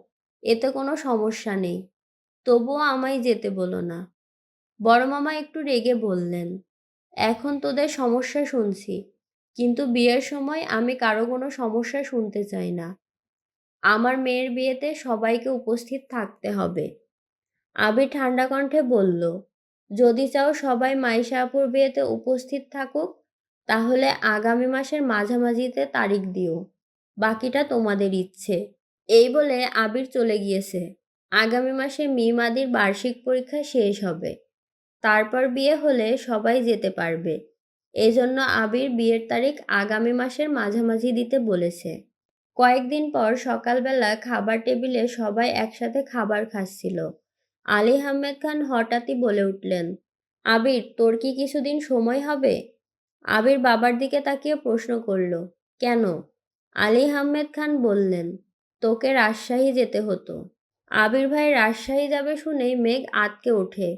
এতে কোনো সমস্যা নেই। তবুও আমায় যেতে বলো না। বড় মামা একটু রেগে বললেন, এখন তোদের সমস্যা শুনছি, কিন্তু বিয়ের সময় আমি কারো কোনো সমস্যা শুনতে চাই না। আমার মেয়ের বিয়েতে সবাইকে উপস্থিত থাকতে হবে। আবির ঠান্ডা কণ্ঠে বলল, যদি চাও সবাই মাইশা আপুর বিয়েতে উপস্থিত থাকুক, তাহলে আগামী মাসের মাঝামাঝিতে তারিখ দিও, বাকিটা তোমাদের ইচ্ছে। এই বলে আবির চলে গিয়েছে। আগামী মাসে মিম আদির বার্ষিক পরীক্ষা শেষ হবে, তারপর বিয়ে হলে সবাই যেতে পারবে। এজন্য আবির বিয়ের তারিখ আগামী মাসের মাঝামাঝি দিতে বলেছে। কয়েকদিন পর সকালবেলা খাবার টেবিলে সবাই একসাথে খাবার খাচ্ছিল। আলী আহমেদ খান হঠাৎই বলে উঠলেন, আবির তোর কি কিছুদিন সময় হবে? আবির বাবার দিকে তাকিয়ে প্রশ্ন করল, কেন? আলী আহমেদ খান বললেন, তোকে রাজশাহী যেতে হতো। আবির ভাই রাজশাহী যাবে শুনেই মেঘ আঁতকে ওঠে।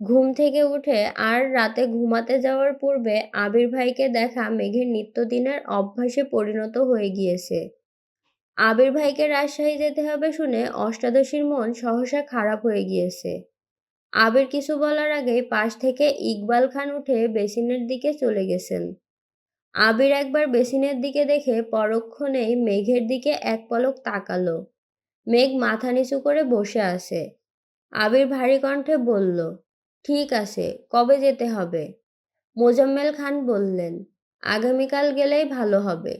ঘুম থেকে উঠে আর রাতে ঘুমাতে যাওয়ার পূর্বে আবির ভাইকে দেখা মেঘের নিত্যদিনের অভ্যাসে পরিণত হয়ে গিয়েছে। আবির ভাইকে রাজশাহী যেতে হবে শুনে অষ্টাদশীর মন সহসা খারাপ হয়ে গিয়েছে। আবির কিছু বলার আগেই পাশ থেকে ইকবাল খান উঠে বেসিনের দিকে চলে গেছেন। আবির একবার বেসিনের দিকে দেখে পরক্ষণেই মেঘের দিকে এক পলক তাকালো। মেঘ মাথা নিচু করে বসে আছে। আবির ভারী কণ্ঠে বলল, ঠিক আছে, কবে যেতে হবে? মোজাম্মেল খান বললেন, আগামীকাল গেলেই ভালো হবে।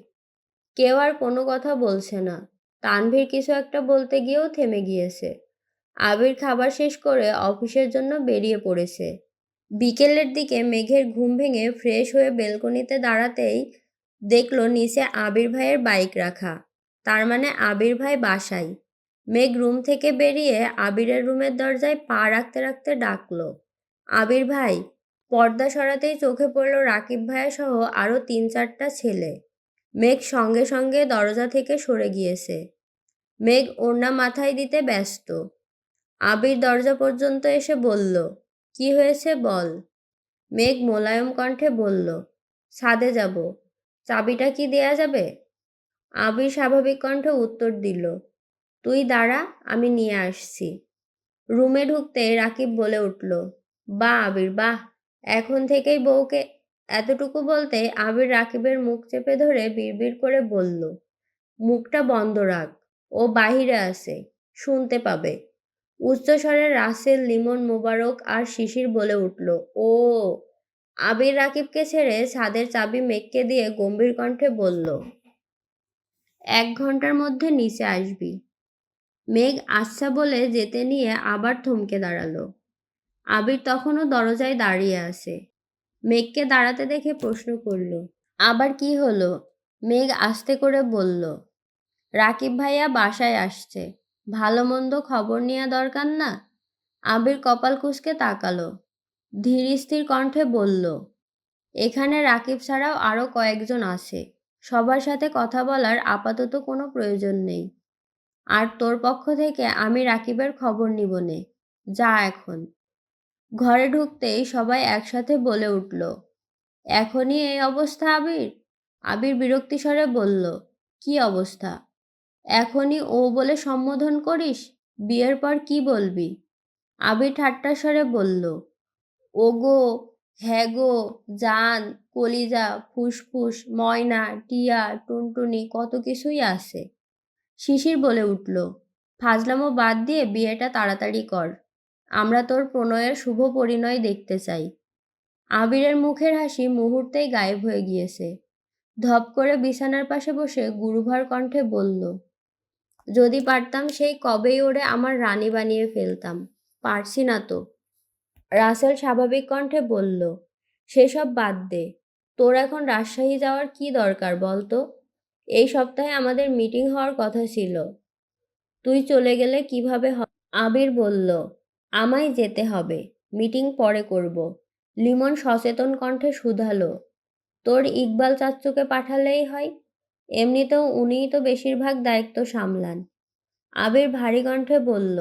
কেউ আর কোনো কথা বলছে না। তানভীর কিছু একটা বলতে গিয়েও থেমে গিয়েছে। আবির খাবার শেষ করে অফিসের জন্য বেরিয়ে পড়েছে। বিকেলের দিকে মেঘের ঘুম ভেঙে ফ্রেশ হয়ে বেলকনিতে দাঁড়াতেই দেখলো নিচে আবির ভাইয়ের বাইক রাখা। তার মানে আবির ভাই বাসায়। মেঘ রুম থেকে বেরিয়ে আবিরের রুমের দরজায় পা রাখতে রাখতে ডাকলো, আবির ভাই। পর্দা সরাতেই চোখে পড়ল রাকিব ভাইয়া সহ আরো ৩-৪টা ছেলে। মেঘ সঙ্গে সঙ্গে দরজা থেকে সরে গিয়েছে। মেঘ ওড়না মাথায় দিতে ব্যস্ত। আবির দরজা পর্যন্ত এসে বলল, কি হয়েছে বল। মেঘ মোলায়েম কণ্ঠে বলল, ছাদে যাব, চাবিটা কি দেয়া যাবে? আবির স্বাভাবিক কণ্ঠে উত্তর দিল, তুই দাঁড়া, আমি নিয়ে আসছি। রুমে ঢুকতে রাকিব বলে উঠল, বাহ আবির বাহ, এখন থেকেই বউকে। এতটুকু বলতে আবির রাকিবের মুখ চেপে ধরে বিড়বিড় করে বলল, মুখটা বন্ধ রাখ, ও বাহিরে আছে, শুনতে পাবে। উচ্চস্বরে রাসেল, লিমন, মোবারক আর শিশির বলে উঠল, ও। আবির রাকিবকে ছেড়ে ছাদের চাবি মেঘকে দিয়ে গম্ভীর কণ্ঠে বলল, ১ ঘন্টার মধ্যে নিচে আসবি। মেঘ আচ্ছা বলে যেতে নিয়ে আবার থমকে দাঁড়ালো। আবির তখনও দরজায় দাঁড়িয়ে আছে। মেঘকে দাঁড়াতে দেখে প্রশ্ন করল, আবার কি হলো? মেঘ আস্তে করে বলল, রাকিব ভাইয়া বাসায় আসছে, ভালো মন্দ খবর নেওয়া দরকার না? আবির কপাল কুঁচকে তাকালো। ধীর স্থির কণ্ঠে বলল, এখানে রাকিব ছাড়াও আরো কয়েকজন আছে, সবার সাথে কথা বলার আপাতত কোনো প্রয়োজন নেই। আর তোর পক্ষ থেকে আমি রাকিবের খবর নিব নে, যা এখন। ঘরে ঢুকতেই সবাই একসাথে বলে উঠল, এখনই এই অবস্থা আবির? আবির বিরক্তি স্বরে বলল, কি অবস্থা? এখনই ও বলে সম্বোধন করিস? বিয়ের পর কি বলবি? আবির ঠাট্টার স্বরে বলল, ওগো, হ্যাঁ গো, জান, কলিজা, ফুসফুস, ময়না, টিয়া, টুনটুনি, কত কিছুই আছে। শিশির বলে উঠল, ফাজলামো বাদ দিয়ে বিয়েটা তাড়াতাড়ি কর। আমরা তোর প্রণয়ের শুভ পরিণয় দেখতে চাই। আবিরের মুখের হাসি মুহূর্তেই গায়েব হয়ে গিয়েছে। ধপ করে বিছানার পাশে বসে গুরুভার কণ্ঠে বলল, যদি পারতাম সেই কবেই ওরে আমার রানী বানিয়ে ফেলতাম, পারছি না তো। রাসেল স্বাভাবিক কণ্ঠে বলল, সেসব বাদ দে, তোর এখন রাজশাহী যাওয়ার কি দরকার বলতো? এই সপ্তাহে আমাদের মিটিং হওয়ার কথা ছিল, তুই চলে গেলে কিভাবে হবে? আবির বলল, আমায় যেতে হবে, মিটিং পরে করব। লিমন সচেতন কণ্ঠে শুধালো, তোর ইকবাল চাচ্চুকে পাঠালেই হয়, এমনিতেও উনিই তো বেশিরভাগ দায়িত্ব সামলান। আবির ভারী কণ্ঠে বলল,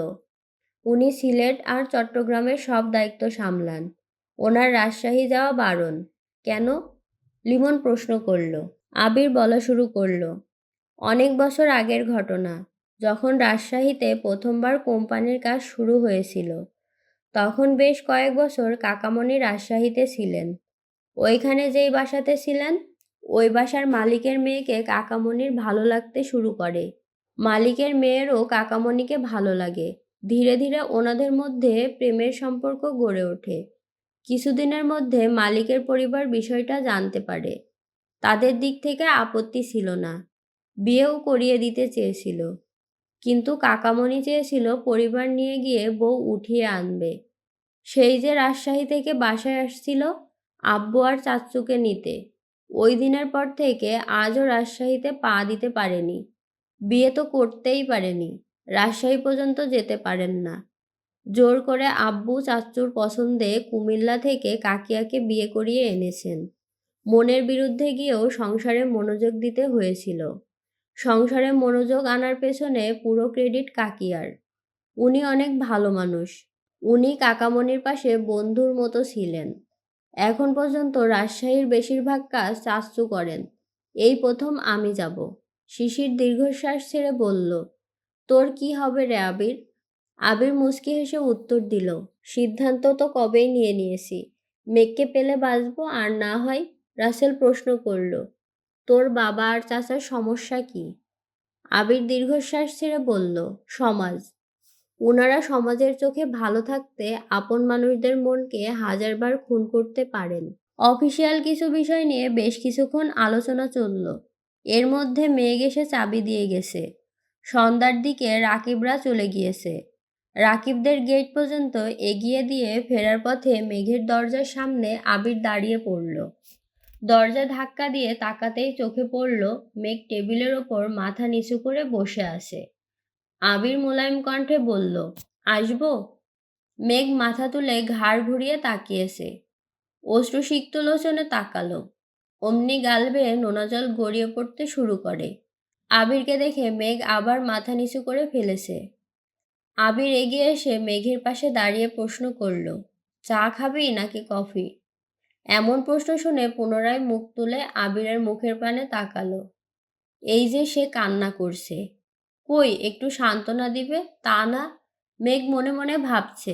উনি সিলেট আর চট্টগ্রামের সব দায়িত্ব সামলান, ওনার রাজশাহী যাওয়া বারণ। কেন? লিমন প্রশ্ন করল। আবির বলা শুরু করল, অনেক বছর আগের ঘটনা, যখন রাজশাহীতে প্রথমবার কোম্পানির কাজ শুরু হয়েছিল, তখন বেশ কয়েক বছর কাকামণি রাজশাহীতে ছিলেন। ওইখানে যেই বাসাতে ছিলেন, ওই বাসার মালিকের মেয়েকে কাকামণির ভালো লাগতে শুরু করে। মালিকের মেয়েরও কাকামণিকে ভালো লাগে। ধীরে ধীরে ওনাদের মধ্যে প্রেমের সম্পর্ক গড়ে ওঠে। কিছুদিনের মধ্যে মালিকের পরিবার বিষয়টা জানতে পারে। তাদের দিক থেকে আপত্তি ছিল না, বিয়েও করিয়ে দিতে চেয়েছিল। কিন্তু কাকামণি চেয়েছিল পরিবার নিয়ে গিয়ে বউ উঠিয়ে আনবে। সেই যে রাজশাহী থেকে বাসায় আসছিল আব্বু আর চাচ্চুকে নিতে, ওই দিনের পর থেকে আজও রাজশাহীতে পা দিতে পারেনি। বিয়ে তো করতেই পারেনি, রাজশাহী পর্যন্ত যেতে পারেন না। জোর করে আব্বু চাচ্চুর পছন্দে কুমিল্লা থেকে কাকিয়াকে বিয়ে করিয়ে এনেছেন। মনের বিরুদ্ধে গিয়েও সংসারে মনোযোগ দিতে হয়েছিল। সংসারে মনোযোগ আনার পেছনে পুরো ক্রেডিট কাকিয়ার। উনি অনেক ভালো মানুষ, উনি কাকামণির পাশে বন্ধুর মতো ছিলেন। এখন পর্যন্ত রাজশাহীর বেশিরভাগ কাজ চাচ্চু করেন। এই প্রথম আমি যাব। শিশির দীর্ঘশ্বাস ছেড়ে বলল, তোর কি হবে রে আবির? আবির মুচকি হেসে উত্তর দিল, সিদ্ধান্ত তো কবেই নিয়ে নিয়েছি। মেঘকে পেলে বাঁচবো, আর না হয়। রাসেল প্রশ্ন করল, তোর বাবা আর চাচার সমস্যা কি? আবির দীর্ঘশ্বাস ছেড়ে বলল, সমাজ। উনারা সমাজের চোখে ভালো থাকতে আপন মানুষদের মনকে হাজারবার খুন করতে পারেন। অফিসিয়াল কিছু বিষয় নিয়ে বেশ কিছুক্ষণ আলোচনা চলল। এর মধ্যে মেঘ এসে চাবি দিয়ে গেছে। সন্ধ্যার দিকে রাকিবরা চলে গিয়েছে। রাকিবদের গেট পর্যন্ত এগিয়ে দিয়ে ফেরার পথে মেঘের দরজার সামনে আবির দাঁড়িয়ে পড়ল। দরজা ধাক্কা দিয়ে তাকাতেই চোখে পড়ল মেঘ টেবিলের ওপর মাথা নিচু করে বসে আছে। আবির মোলায়েম কণ্ঠে বলল, আসবো? মেঘ মাথা তুলে ঘাড় ঘুরিয়ে তাকিয়েছে। অশ্রুসিক্ত লোচনে তাকালো। অমনি গাল বেয়ে নোনা জল গড়িয়ে পড়তে শুরু করে। আবিরকে দেখে মেঘ আবার মাথা নিচু করে ফেলেছে। আবির এগিয়ে এসে মেঘের পাশে দাঁড়িয়ে প্রশ্ন করল, চা খাবি নাকি কফি? এমন প্রশ্ন শুনে পুনরায় মুখ তুলে আবিরের মুখের পানে তাকালো। এই যে সে কান্না করছে, কই একটু সান্ত্বনা দিবে তা না। মেঘ মনে মনে ভাবছে,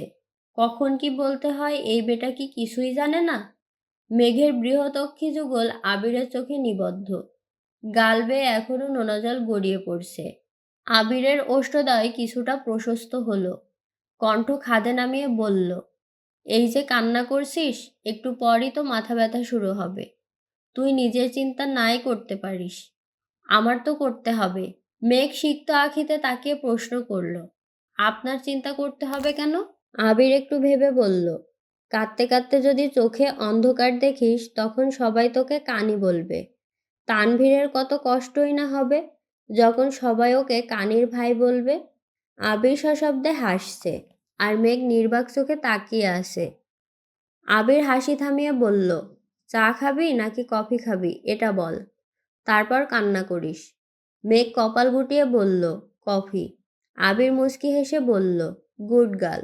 কখন কি বলতে হয় এই বেটা কি কিছুই জানে না? মেঘের বৃহৎ যুগল আবিরের চোখে নিবদ্ধ। গাল বেয়ে এখনো নোনা জল গড়িয়ে পড়ছে। আবিরের ওষ্ঠদ্বয় কিছুটা প্রশস্ত হলো। কণ্ঠ খাদে নামিয়ে বলল, এই যে কান্না করছিস, একটু পরই তো মাথা ব্যথা শুরু হবে। তুই নিজের চিন্তা নাই করতে পারিস, আমার তো করতে হবে। মেঘ সিক্ত আখিতে তাকিয়ে প্রশ্ন করল, আপনার চিন্তা করতে হবে কেন? আবির একটু ভেবে বলল, কাঁদতে কাঁদতে যদি চোখে অন্ধকার দেখিস তখন সবাই তোকে কানি বলবে। তানভীরের কত কষ্টই না হবে যখন সবাই ওকে কানির ভাই বলবে। আবির সশব্দে হাসছে, আর মেঘ নির্বাক চোখে তাকিয়ে আছে। আবির হাসি থামিয়ে বলল, চা খাবি নাকি কফি খাবি এটা বল, তারপর কান্না করিস। মেঘ কপাল গুটিয়ে বলল, কফি। আবির মুচকি হেসে বলল, গুড গার্ল।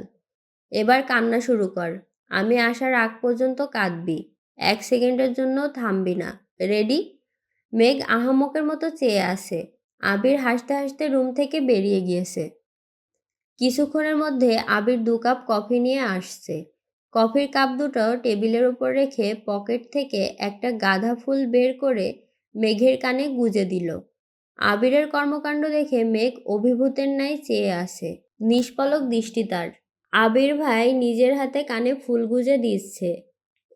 এবার কান্না শুরু কর। আমি আসার আগ পর্যন্ত কাঁদবি, 1 সেকেন্ডের জন্য থামবি না। রেডি? মেঘ আহাম্মকের মতো চেয়ে আছে। আবির হাসতে হাসতে রুম থেকে বেরিয়ে গিয়েছে। কিছুক্ষণের মধ্যে আবির 2 কাপ কফি নিয়ে আসছে। কফির কাপ দুটো টেবিলের ওপর রেখে পকেট থেকে একটা গাঁদা ফুল বের করে মেঘের কানে গুজে দিল। আবিরের কর্মকাণ্ড দেখে মেঘ অভিভূতের ন্যায় চেয়ে আসে, নিষ্পলক দৃষ্টি তার। আবির ভাই নিজের হাতে কানে ফুল গুজে দিচ্ছে।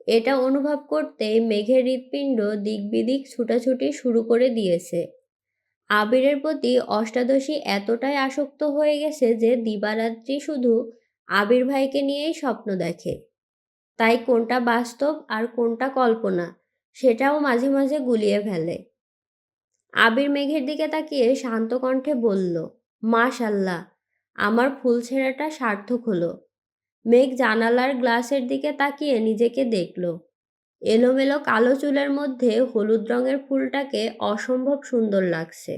এটা অনুভব করতেই মেঘের হৃৎপিণ্ড দিক বিদিক ছুটাছুটি শুরু করে দিয়েছে। আবিরের প্রতি অষ্টাদশী এতটাই আসক্ত হয়ে গেছে যে দিবারাত্রি শুধু আবির ভাইকে নিয়েই স্বপ্ন দেখে। তাই কোনটা বাস্তব আর কোনটা কল্পনা সেটাও মাঝে মাঝে গুলিয়ে ফেলে। আবির মেঘের দিকে তাকিয়ে শান্ত কণ্ঠে বলল, মাশাল্লাহ, আমার ফুল ছেঁড়াটা সার্থক হলো। মেঘ জানালার গ্লাসের দিকে তাকিয়ে নিজেকে দেখল। এলোমেলো কালো চুলের মধ্যে হলুদ রঙের ফুলটাকে অসম্ভব সুন্দর লাগছে।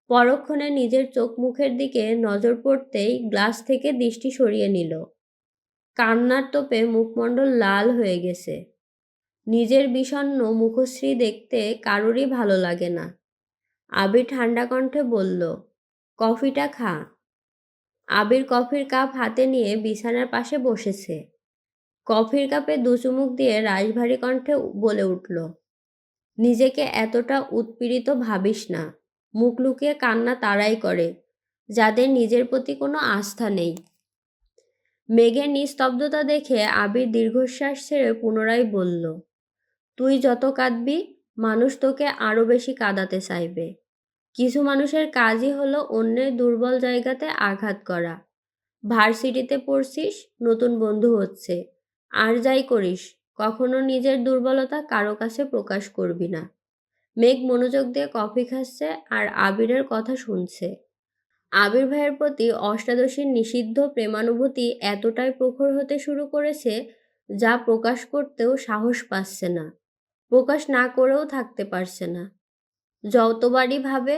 পরক্ষণে নিজের চোখ মুখের দিকে নজর পড়তেই গ্লাস থেকে দৃষ্টি সরিয়ে নিল। কান্নার তোপে মুখমণ্ডল লাল হয়ে গেছে। নিজের বিষণ্ণ মুখশ্রী দেখতে কারোরই ভালো লাগে না। আবির ঠান্ডা কণ্ঠে বলল, কফিটা খা। আবির কফির কাপ হাতে নিয়ে বিছানার পাশে বসেছে। কফির কাপে 2 চুমুক দিয়ে রাশভারী কণ্ঠে বলে উঠল, নিজেকে এতটা উৎপীড়িত ভাবিস না। মুখ লুকিয়ে কান্না তারাই করে যাদের নিজের প্রতি কোনো আস্থা নেই। মেঘের নিস্তব্ধতা দেখে আবির দীর্ঘশ্বাস ছেড়ে পুনরায় বলল, তুই যত কাঁদবি মানুষ তোকে আরো বেশি কাঁদাতে চাইবে। কিছু মানুষের কাজই হলো অন্যের দুর্বল জায়গাতে আঘাত করা। ভার্সিটিতে পড়ছিস, নতুন বন্ধু হচ্ছে, আর যাই করিস কখনো নিজের দুর্বলতা কারো কাছে প্রকাশ করবি না। মেঘ মনোযোগ দিয়ে কফি খাচ্ছে আর আবিরের কথা শুনছে। আবির ভাইয়ের প্রতি অষ্টাদশীর নিষিদ্ধ প্রেমানুভূতি এতটাই প্রখর হতে শুরু করেছে যা প্রকাশ করতেও সাহস পাচ্ছে না, প্রকাশ না করেও থাকতে পারছে না। যতবারই ভাবে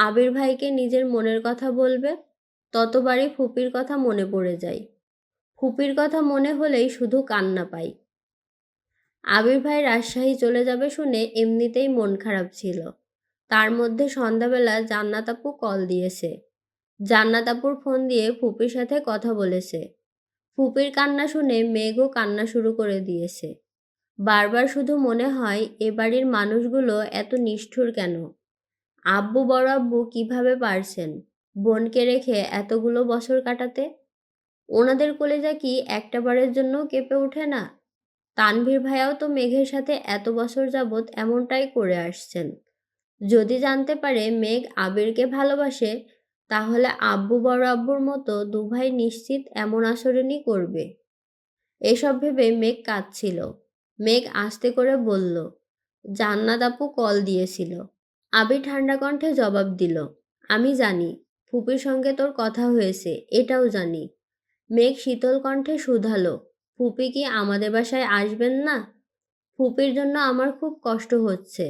আবির ভাইকে নিজের মনের কথা বলবে, ততবারই ফুপির কথা মনে পড়ে যায়। ফুপির কথা মনে হলেই শুধু কান্না পাই। আবির ভাই রাজশাহী চলে যাবে শুনে এমনিতেই মন খারাপ ছিল। তার মধ্যে সন্ধ্যাবেলা জান্নাত আপু কল দিয়েছে। জান্নাত আপুর ফোন দিয়ে ফুপির সাথে কথা বলেছে। ফুপির কান্না শুনে মেঘও কান্না শুরু করে দিয়েছে। বারবার শুধু মনে হয় এ বাড়ির মানুষগুলো এত নিষ্ঠুর কেন? আব্বু বড় আব্বু কিভাবে পারছেন বোনকে রেখে এতগুলো বছর কাটাতে? ওনাদের কলিজা কি একটা বারের জন্য কেঁপে ওঠে না? তানভীর ভাইয়াও তো মেঘের সাথে এত বছর যাবৎ এমনটাই করে আসছেন। যদি জানতে পারে মেঘ আবিরকে ভালোবাসে, তাহলে আব্বু বড় আব্বুর মতো দুভাই নিশ্চিত এমন আচরণই করবে। এসব ভেবে মেঘ কাঁদছিল। মেঘ আস্তে করে বলল, জান্নাত আপু কল দিয়েছিল। আবির ঠান্ডা কণ্ঠে জবাব দিল, আমি জানি ফুপির সঙ্গে তোর কথা হয়েছে, এটাও জানি। মেঘ শীতল কণ্ঠে শুধালো, ফুপি কি আমাদের বাসায় আসবেন না? ফুপির জন্য আমার খুব কষ্ট হচ্ছে।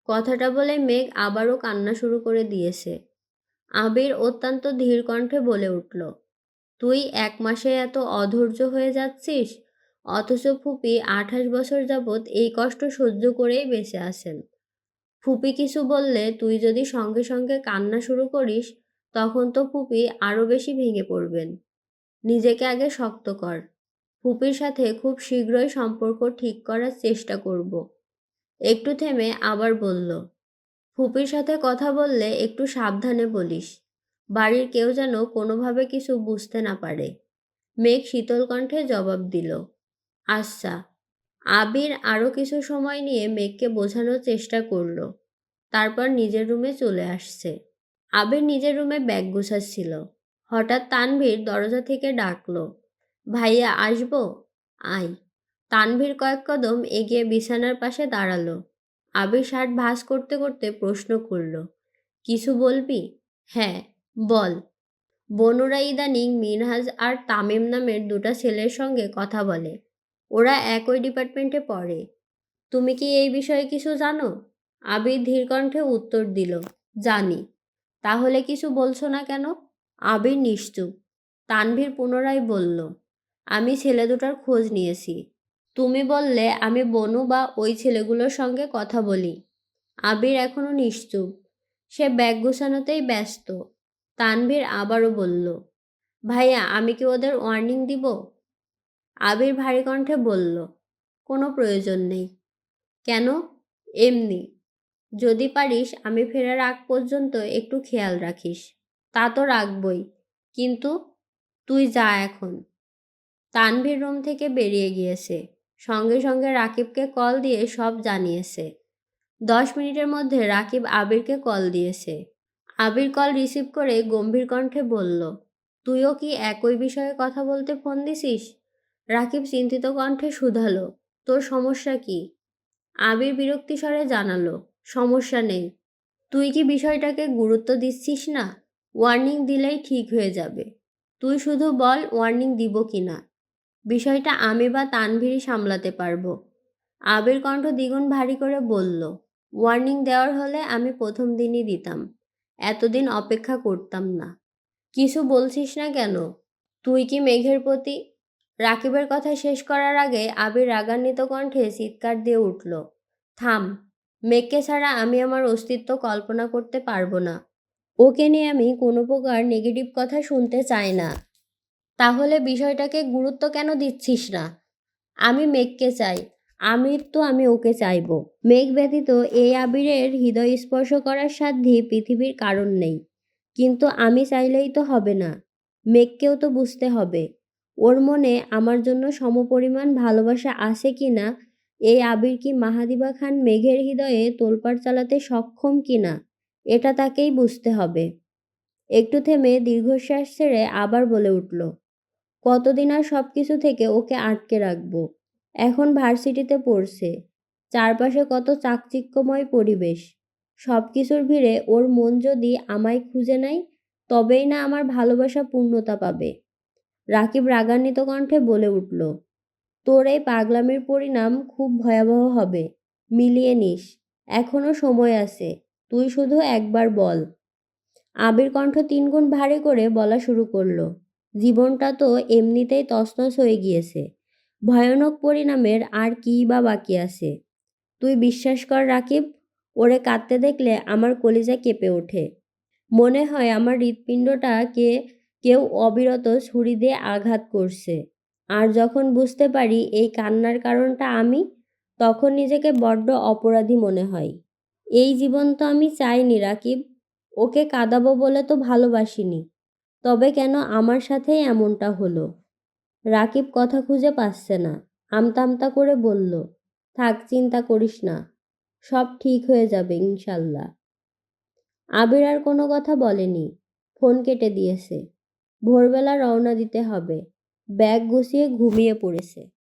কথাটা বলে মেঘ আবারও কান্না শুরু করে দিয়েছে। আবির অত্যন্ত ধীর কণ্ঠে বলে উঠল, তুই 1 মাসে এত অধৈর্য হয়ে যাচ্ছিস, অথচ ফুপি 28 বছর যাবৎ এই কষ্ট সহ্য করেই বেঁচে আছেন। ফুপি কিছু বললে তুই যদি সঙ্গে সঙ্গে কান্না শুরু করিস, তখন তো ফুপি আরো বেশি ভেঙে পড়বেন। নিজেকে আগে শক্ত কর। ফুপির সাথে খুব শীঘ্রই সম্পর্ক ঠিক করার চেষ্টা করব। একটু থেমে আবার বলল, ফুপির সাথে কথা বললে একটু সাবধানে বলিস। বাড়ির কেউ যেন কোনোভাবে কিছু বুঝতে না পারে। মেঘ শীতল কণ্ঠে জবাব দিল, আচ্ছা। আবির আরও কিছু সময় নিয়ে মেঘকে বোঝানোর চেষ্টা করল। তারপর নিজের রুমে চলে আসছে। আবির নিজের রুমে ব্যাগ গুছাচ্ছিল। হঠাৎ তানভীর দরজা থেকে ডাকলো, ভাইয়া আসবো? আয়। তানভীর কয়েক কদম এগিয়ে বিছানার পাশে দাঁড়ালো। আবির শার্ট ভাঁজ করতে করতে প্রশ্ন করল, কিছু বলবি? হ্যাঁ, বল। বনুরা ইদানিং মিনহাজ আর তামিম নামের 2টা ছেলের সঙ্গে কথা বলে। ওরা একই ডিপার্টমেন্টে পড়ে। তুমি কি এই বিষয়ে কিছু জানো? আবির ধীর কণ্ঠে উত্তর দিল, জানি। তাহলে কিছু বলছো না কেন? আবির নিশ্চুপ। তানভীর পুনরায় বলল, আমি ছেলে দুটার খোঁজ নিয়েছি। তুমি বললে আমি বনু বা ওই ছেলেগুলোর সঙ্গে কথা বলি। আবির এখনো নিশ্চুপ। সে ব্যাগ গোছানোতেই ব্যস্ত। তানভীর আবারও বলল, ভাইয়া আমি কি ওদের ওয়ার্নিং দিব? আবির ভারী কণ্ঠে বলল, কোনো প্রয়োজন নেই। কেন? এমনি। যদি পারিস আমি ফেরার আগ পর্যন্ত একটু খেয়াল রাখিস। তা তো রাখবই, কিন্তু তুই যা এখন। তানভীর রুম থেকে বেরিয়ে গিয়েছে। সঙ্গে সঙ্গে রাকিবকে কল দিয়ে সব জানিয়েছে। 10 মিনিটের মধ্যে রাকিব আবিরকে কল দিয়েছে। আবির কল রিসিভ করে গম্ভীর কণ্ঠে বলল, তুইও কি একই বিষয়ে কথা বলতে ফোন দিছিস? রাকিব চিন্তিত কণ্ঠে শুধালো, তোর সমস্যা কি? আবির বিরক্তি স্বরে জানালো, সমস্যা নেই। তুই কি বিষয়টাকে গুরুত্ব দিচ্ছিস না? ওয়ার্নিং দিলেই ঠিক হয়ে যাবে। তুই শুধু বল ওয়ার্নিং দিব কি না। বিষয়টা আমি বা তানভীরই সামলাতে পারবো। আবির কণ্ঠ দ্বিগুণ ভারী করে বলল, ওয়ার্নিং দেওয়ার হলে আমি প্রথম দিনই দিতাম। এতদিন অপেক্ষা করতাম না। কিছু বলছিস না কেন? তুই কি মেঘের প্রতি? রাকিবের কথা শেষ করার আগে আবির রাগান্বিত কণ্ঠে চিৎকার দিয়ে উঠল, থাম। মেঘকে ছাড়া আমি আমার অস্তিত্ব কল্পনা করতে পারবো না। ওকে নিয়ে আমি কোনো প্রকার নেগেটিভ কথা শুনতে চাই না। তাহলে বিষয়টাকে গুরুত্ব কেন দিচ্ছিস না? আমি মেঘকে চাই। আমি ওকে চাইব। মেঘ ব্যতীত এই আবিরের হৃদয় স্পর্শ করার সাধ্যই পৃথিবীর কারণ নেই। কিন্তু আমি চাইলেই তো হবে না। মেঘকেও তো বুঝতে হবে ওর মনে আমার জন্য সমপরিমাণ ভালোবাসা আছে কি না। এই আবির কি মাহাদিবা খান মেঘের হৃদয়ে তোলপাড় চালাতে সক্ষম কিনা, এটা তাকেই বুঝতে হবে। একটু থেমে দীর্ঘশ্বাস ছেড়ে আবার বলে উঠল, কতদিন আর সব কিছু থেকে ওকে আটকে রাখবো? এখন ভার্সিটিতে পড়ছে। চারপাশে কত চাকচিক্যময় পরিবেশ। সব কিছুর ভিড়ে ওর মন যদি আমায় খুঁজে নেয়, তবেই না আমার ভালোবাসা পূর্ণতা পাবে। রাকিব রাগান্বিত কণ্ঠে বলে উঠল, তোর এই পাগলামির পরিণাম খুব ভয়াবহ হবে। মিলিয়ে নিস। এখনো সময় আছে। তুই শুধু একবার বল। আবির কণ্ঠ 3 গুণ ভারী করে বলা শুরু করলো, জীবনটা তো এমনিতেই তছনছ হয়ে গিয়েছে। ভয়ানক পরিণামের আর কীই বা বাকি আছে? তুই বিশ্বাস কর রাকিব, ওরে কাঁদতে দেখলে আমার কলিজা কেঁপে ওঠে। মনে হয় আমার হৃৎপিণ্ডটাকে কেউ অবিরত ছুরি দিয়ে আঘাত করছে। আর যখন বুঝতে পারি এই কান্নার কারণটা আমি, তখন নিজেকে বড্ড অপরাধী মনে হয়। এই জীবন তো আমি চাইনি রাকিব। ওকে কাঁদাবো বলে তো ভালোবাসিনি। তবে কেন আমার সাথেই এমনটা হলো? রাকিব কথা খুঁজে পাচ্ছে না। আমতা আমতা করে বলল, থাক, চিন্তা করিস না, সব ঠিক হয়ে যাবে ইনশাল্লাহ। আবির আর কোনো কথা বলেনি, ফোন কেটে দিয়েছে। ভোরবেলা রওনা দিতে হবে। ব্যাগ গুছিয়ে ঘুমিয়ে পড়েছে।